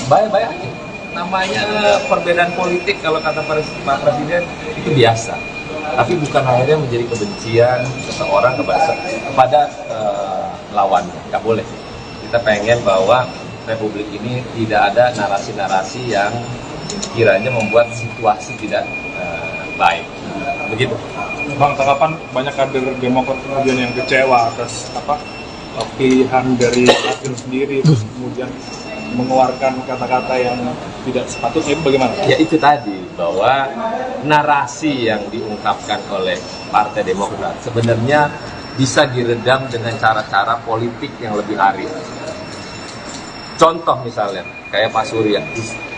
baik-baik aja. Namanya perbedaan politik, kalau kata Pak Presiden itu biasa. Tapi bukan akhirnya menjadi kebencian seseorang kepada lawannya. Nggak boleh. Kita pengen bahwa Republik ini tidak ada narasi-narasi yang kiranya membuat situasi tidak baik. Begitu. Bang, tanggapan banyak kader Demokrat kemudian yang kecewa atas pilihan dari hakim sendiri, terus kemudian mengeluarkan kata-kata yang tidak sepatutnya, itu bagaimana? Ya itu tadi, bahwa narasi yang diungkapkan oleh Partai Demokrat sebenarnya bisa diredam dengan cara-cara politik yang lebih arif. Contoh misalnya, kayak Pak Surya,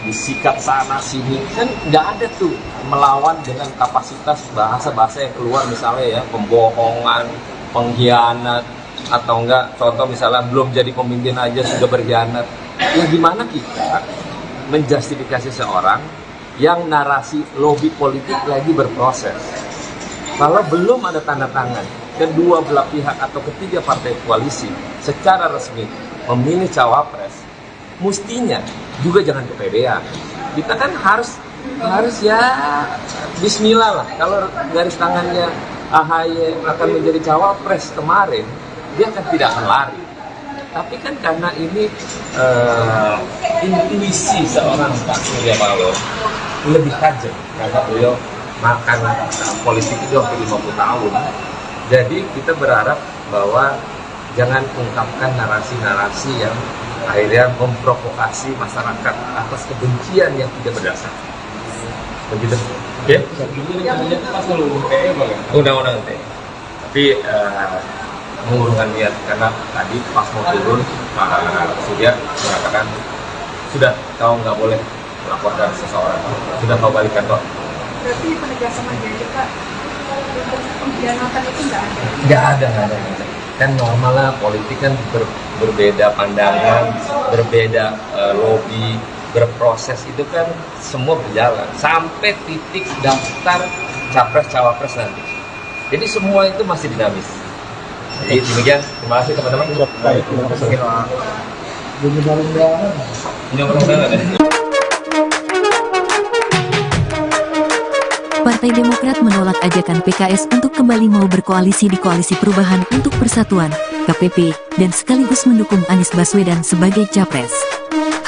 disikat sana sini, kan nggak ada tuh melawan dengan kapasitas bahasa-bahasa yang keluar, misalnya ya, pembohongan, pengkhianat, atau enggak, contoh misalnya belum jadi pemimpin aja sudah berkhianat. Ya gimana kita menjustifikasi seorang yang narasi lobby politik lagi berproses, kalau belum ada tanda tangan kedua belah pihak atau ketiga partai koalisi secara resmi memilih cawapres, mestinya juga jangan kepedean. Kita kan harus ya bismillah lah. Kalau garis tangannya AHY akan menjadi cawapres kemarin, dia kan tidak akan lari. Tapi kan karena ini intuisi seorang Pak Surya Paloh lebih tajam, karena beliau makan politik itu hampir 50 tahun. Jadi kita berharap bahwa jangan ungkapkan narasi-narasi yang akhirnya memprovokasi masyarakat atas kebencian yang tidak berdasar. Begitu. Oke? Undang-undang ITE. Tapi mengurungkan niat, karena tadi pas mau turun Pak Surya mengatakan sudah, kau nggak boleh melaporkan seseorang, sudah kau balik kantor. Berarti penegasan menjadi Pak, pengkhianatan itu Nggak ada. Kan normal lah, politik kan berbeda pandangan, berbeda lobby, berproses, itu kan semua berjalan sampai titik daftar capres-cawapres nanti. Jadi semua itu masih dinamis. Jadi demikian, terima kasih teman-teman. Baik, terima kasih. Partai Demokrat menolak ajakan PKS untuk kembali mau berkoalisi di Koalisi Perubahan untuk Persatuan, KPP, dan sekaligus mendukung Anies Baswedan sebagai capres.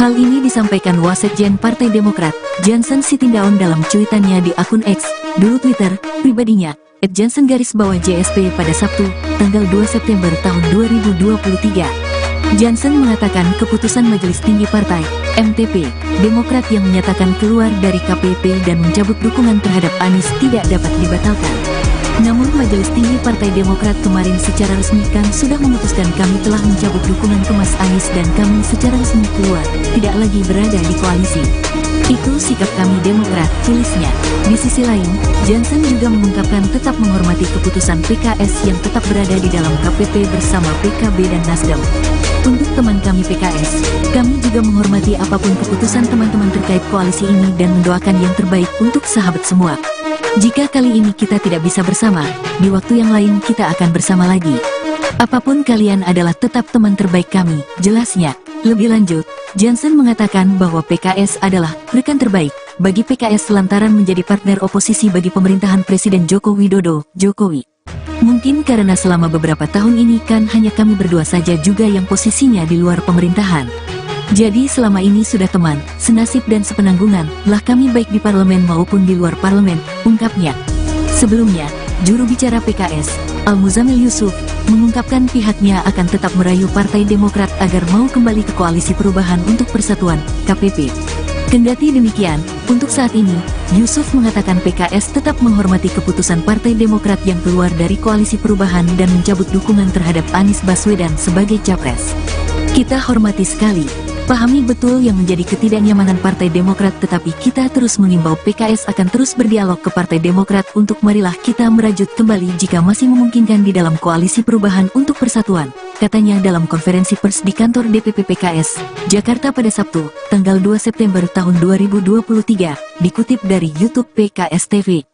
Hal ini disampaikan Wasekjen Partai Demokrat, Johnson Sitindaun dalam cuitannya di akun X, dulu Twitter, pribadinya, @Johnson_JSP pada Sabtu, tanggal 2 September tahun 2023. Johnson mengatakan keputusan Majelis Tinggi Partai, MTP, Demokrat yang menyatakan keluar dari KPP dan mencabut dukungan terhadap Anies tidak dapat dibatalkan. Namun Majelis Tinggi Partai Demokrat kemarin secara resmi kan sudah memutuskan kami telah mencabut dukungan ke Mas Anies dan kami secara resmi keluar, tidak lagi berada di koalisi. Itu sikap kami Demokrat, tulisnya. Di sisi lain, Johnson juga mengungkapkan tetap menghormati keputusan PKS yang tetap berada di dalam KPP bersama PKB dan Nasdem. Untuk teman kami PKS, kami juga menghormati apapun keputusan teman-teman terkait koalisi ini dan mendoakan yang terbaik untuk sahabat semua. Jika kali ini kita tidak bisa bersama, di waktu yang lain kita akan bersama lagi. Apapun kalian adalah tetap teman terbaik kami, jelasnya. Lebih lanjut, Johnson mengatakan bahwa PKS adalah rekan terbaik bagi PKS lantaran menjadi partner oposisi bagi pemerintahan Presiden Joko Widodo, Jokowi. Mungkin karena selama beberapa tahun ini kan hanya kami berdua saja juga yang posisinya di luar pemerintahan. Jadi selama ini sudah teman, senasib dan sepenanggungan lah kami baik di parlemen maupun di luar parlemen, ungkapnya. Sebelumnya, juru bicara PKS, Al-Muzamil Yusuf, mengungkapkan pihaknya akan tetap merayu Partai Demokrat agar mau kembali ke Koalisi Perubahan untuk Persatuan, KPP. Kendati demikian, untuk saat ini, Yusuf mengatakan PKS tetap menghormati keputusan Partai Demokrat yang keluar dari Koalisi Perubahan dan mencabut dukungan terhadap Anies Baswedan sebagai capres. Kita hormati sekali, pahami betul yang menjadi ketidaknyamanan Partai Demokrat, tetapi kita terus mengimbau PKS akan terus berdialog ke Partai Demokrat untuk marilah kita merajut kembali jika masih memungkinkan di dalam Koalisi Perubahan untuk Persatuan, katanya dalam konferensi pers di kantor DPP PKS, Jakarta pada Sabtu, tanggal 2 September tahun 2023, dikutip dari YouTube PKS TV.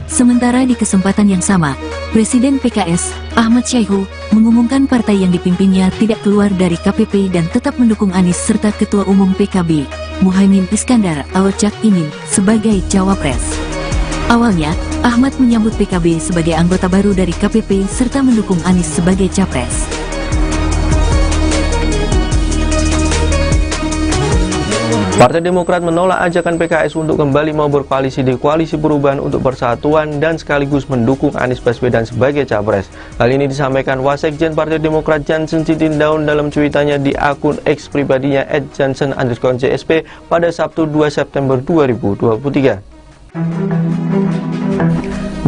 Sementara di kesempatan yang sama, Presiden PKS, Ahmad Syaihu, mengumumkan partai yang dipimpinnya tidak keluar dari KPP dan tetap mendukung Anies serta Ketua Umum PKB, Muhaimin Iskandar atau Cak Imin, sebagai Cawapres. Awalnya, Ahmad menyambut PKB sebagai anggota baru dari KPP serta mendukung Anies sebagai Capres. Partai Demokrat menolak ajakan PKS untuk kembali mau berkoalisi di Koalisi Perubahan untuk Persatuan dan sekaligus mendukung Anies Baswedan sebagai capres. Hal ini disampaikan Wasekjen Partai Demokrat Jansen Sitindaun dalam cuitannya di akun X pribadinya @jansen_JSP pada Sabtu 2 September 2023.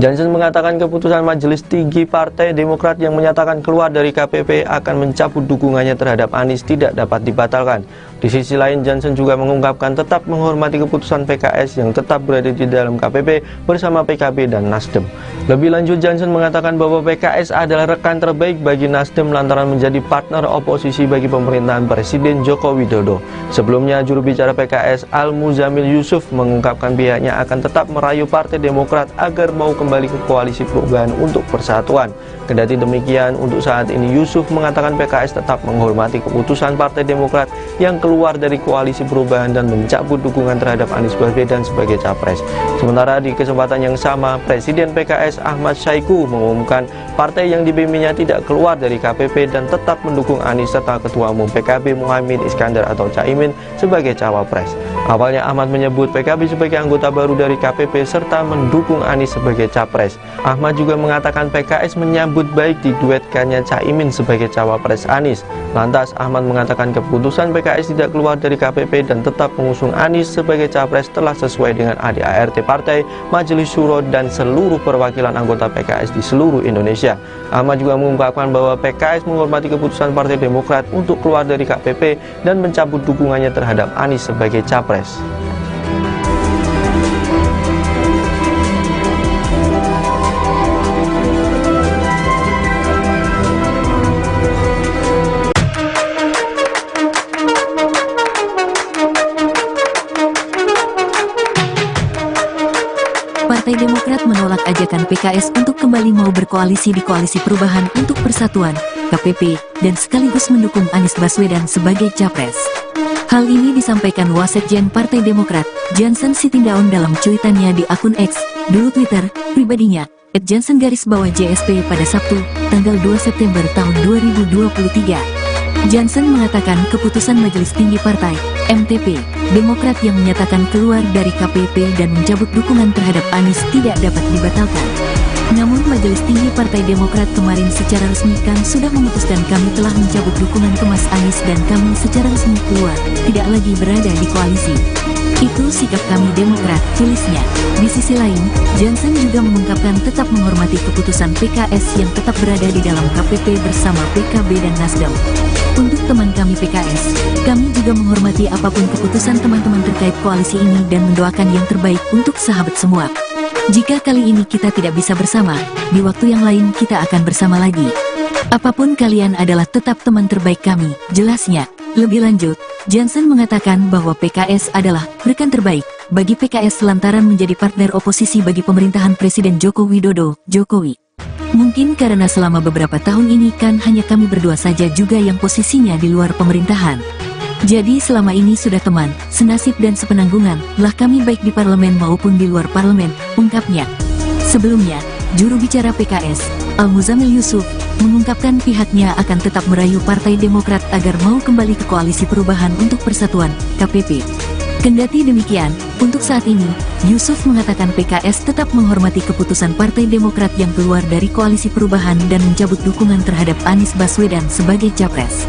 Jansen mengatakan keputusan Majelis Tinggi Partai Demokrat yang menyatakan keluar dari KPP akan mencabut dukungannya terhadap Anies tidak dapat dibatalkan. Di sisi lain, Jansen juga mengungkapkan tetap menghormati keputusan PKS yang tetap berada di dalam KPP bersama PKB dan Nasdem. Lebih lanjut, Jansen mengatakan bahwa PKS adalah rekan terbaik bagi Nasdem lantaran menjadi partner oposisi bagi pemerintahan Presiden Joko Widodo. Sebelumnya, juru bicara PKS Al-Muzamil Yusuf mengungkapkan pihaknya akan tetap merayu Partai Demokrat agar mau kembali ke Koalisi Perubahan untuk Persatuan. Kendati demikian, untuk saat ini Yusuf mengatakan PKS tetap menghormati keputusan Partai Demokrat yang keluar dari Koalisi Perubahan dan mencabut dukungan terhadap Anies Baswedan sebagai capres. Sementara di kesempatan yang sama, Presiden PKS Ahmad Syaihu mengumumkan partai yang dipimpinnya tidak keluar dari KPP dan tetap mendukung Anies serta Ketua Umum PKB Muhaimin Iskandar atau Cak Imin sebagai cawapres. Awalnya Ahmad menyebut PKB sebagai anggota baru dari KPP serta mendukung Anies sebagai capres. Ahmad juga mengatakan PKS menyambut baik diduetkannya Cak Imin sebagai cawapres Anies. Lantas Ahmad mengatakan keputusan PKS tidak keluar dari KPP dan tetap mengusung Anies sebagai capres telah sesuai dengan ADART partai, Majelis Syuro dan seluruh perwakilan anggota PKS di seluruh Indonesia. Ahmad juga mengungkapkan bahwa PKS menghormati keputusan Partai Demokrat untuk keluar dari KPP dan mencabut dukungannya terhadap Anies sebagai capres. Partai Demokrat menolak ajakan PKS untuk kembali mau berkoalisi di Koalisi Perubahan untuk Persatuan, KPP, dan sekaligus mendukung Anies Baswedan sebagai capres. Hal ini disampaikan Wasekjen Partai Demokrat, Jansen Sitindaun dalam cuitannya di akun X, dulu Twitter, pribadinya, @jansen_JSP pada Sabtu, tanggal 2 September tahun 2023. Jansen mengatakan keputusan Majelis Tinggi Partai, MTP, Demokrat yang menyatakan keluar dari KPP dan mencabut dukungan terhadap Anies tidak dapat dibatalkan. Namun Majelis Tinggi Partai Demokrat kemarin secara resmi kan sudah memutuskan kami telah mencabut dukungan ke Mas Anies dan kami secara resmi keluar, tidak lagi berada di koalisi. Itu sikap kami Demokrat, tulisnya. Di sisi lain, Jansen juga mengungkapkan tetap menghormati keputusan PKS yang tetap berada di dalam KPP bersama PKB dan Nasdem. Untuk teman kami PKS, kami juga menghormati apapun keputusan teman-teman terkait koalisi ini dan mendoakan yang terbaik untuk sahabat semua. Jika kali ini kita tidak bisa bersama, di waktu yang lain kita akan bersama lagi. Apapun kalian adalah tetap teman terbaik kami, jelasnya. Lebih lanjut, Jansen mengatakan bahwa PKS adalah rekan terbaik bagi PKS lantaran menjadi partner oposisi bagi pemerintahan Presiden Joko Widodo, Jokowi. Mungkin karena selama beberapa tahun ini kan hanya kami berdua saja juga yang posisinya di luar pemerintahan. Jadi selama ini sudah teman, senasib dan sepenanggungan, lah kami baik di parlemen maupun di luar parlemen, ungkapnya. Sebelumnya, juru bicara PKS, Al-Muzamil Yusuf, mengungkapkan pihaknya akan tetap merayu Partai Demokrat agar mau kembali ke Koalisi Perubahan untuk Persatuan, KPP. Kendati demikian, untuk saat ini, Yusuf mengatakan PKS tetap menghormati keputusan Partai Demokrat yang keluar dari Koalisi Perubahan dan mencabut dukungan terhadap Anies Baswedan sebagai capres.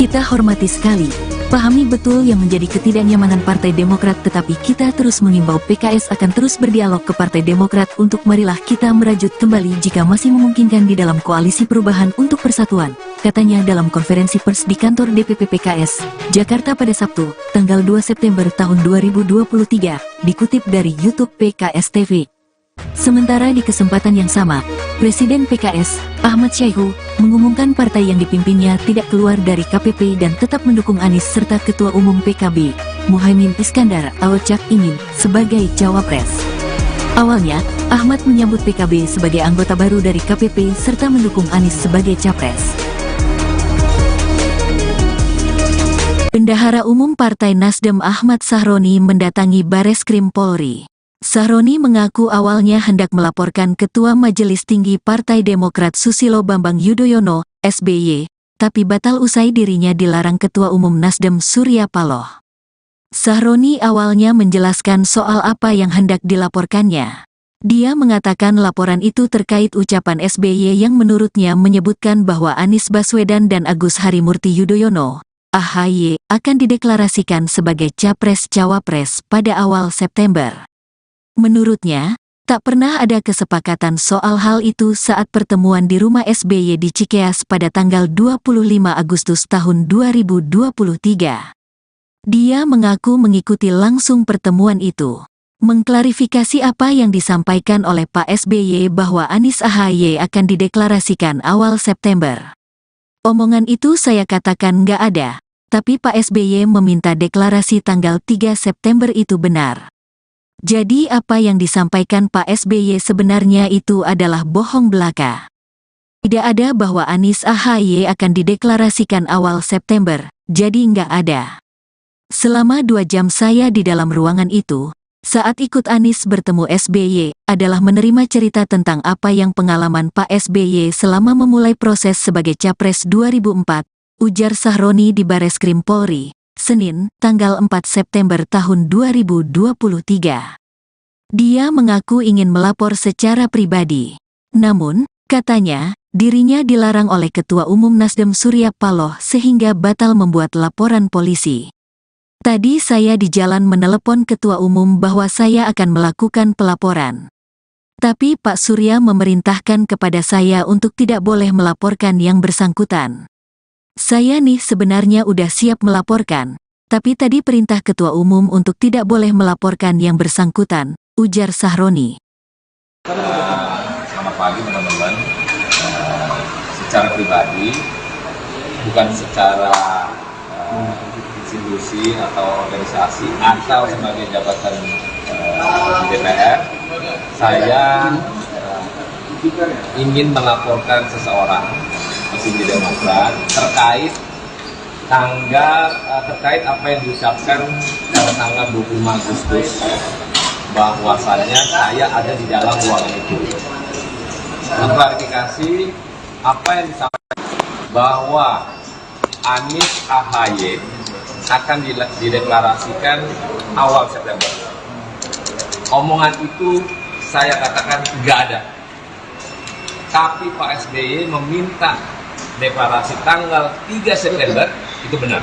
Kita hormati sekali, Pahami betul yang menjadi ketidaknyamanan Partai Demokrat, tetapi kita terus mengimbau PKS akan terus berdialog ke Partai Demokrat untuk marilah kita merajut kembali jika masih memungkinkan di dalam koalisi perubahan untuk persatuan, katanya dalam konferensi pers di kantor DPP PKS, Jakarta pada Sabtu, tanggal 2 September tahun 2023, dikutip dari YouTube PKS TV. Sementara di kesempatan yang sama, Presiden PKS, Ahmad Syaihu, mengumumkan partai yang dipimpinnya tidak keluar dari KPP dan tetap mendukung Anies serta Ketua Umum PKB, Muhaimin Iskandar atau Cak Imin, sebagai Cawapres. Awalnya, Ahmad menyambut PKB sebagai anggota baru dari KPP serta mendukung Anies sebagai Capres. Bendahara Umum Partai Nasdem Ahmad Sahroni mendatangi Bareskrim Polri. Sahroni mengaku awalnya hendak melaporkan Ketua Majelis Tinggi Partai Demokrat Susilo Bambang Yudhoyono, SBY, tapi batal usai dirinya dilarang Ketua Umum Nasdem Surya Paloh. Sahroni awalnya menjelaskan soal apa yang hendak dilaporkannya. Dia mengatakan laporan itu terkait ucapan SBY yang menurutnya menyebutkan bahwa Anies Baswedan dan Agus Harimurti Yudhoyono, AHY, akan dideklarasikan sebagai Capres-Cawapres pada awal September. Menurutnya, tak pernah ada kesepakatan soal hal itu saat pertemuan di rumah SBY di Cikeas pada tanggal 25 Agustus tahun 2023. Dia mengaku mengikuti langsung pertemuan itu. Mengklarifikasi apa yang disampaikan oleh Pak SBY bahwa Anies AHY akan dideklarasikan awal September. Omongan itu saya katakan nggak ada, tapi Pak SBY meminta deklarasi tanggal 3 September itu benar. Jadi apa yang disampaikan Pak SBY sebenarnya itu adalah bohong belaka. Tidak ada bahwa Anies AHY akan dideklarasikan awal September, jadi nggak ada. Selama 2 jam saya di dalam ruangan itu, saat ikut Anies bertemu SBY, adalah menerima cerita tentang apa yang pengalaman Pak SBY selama memulai proses sebagai Capres 2004, ujar Sahroni di Bareskrim Polri, Senin, tanggal 4 September tahun 2023. Dia mengaku ingin melapor secara pribadi. Namun, katanya, dirinya dilarang oleh Ketua Umum Nasdem Surya Paloh sehingga batal membuat laporan polisi. Tadi saya di jalan menelepon Ketua Umum bahwa saya akan melakukan pelaporan. Tapi Pak Surya memerintahkan kepada saya untuk tidak boleh melaporkan yang bersangkutan. Saya nih sebenarnya udah siap melaporkan, tapi tadi perintah Ketua Umum untuk tidak boleh melaporkan yang bersangkutan, ujar Sahroni. Selamat pagi teman-teman. Secara pribadi, bukan secara institusi atau organisasi atau sebagai jabatan di DPR, saya ingin melaporkan seseorang petinggi Demokrat terkait apa yang diucapkan pada tanggal 25 Agustus bahwasannya saya ada di dalam ruangan itu. Mengklarifikasi apa yang disampaikan bahwa Anies AHY akan dideklarasikan awal September. Omongan itu saya katakan nggak ada. Tapi Pak SBY meminta deklarasi tanggal 3 September, itu benar.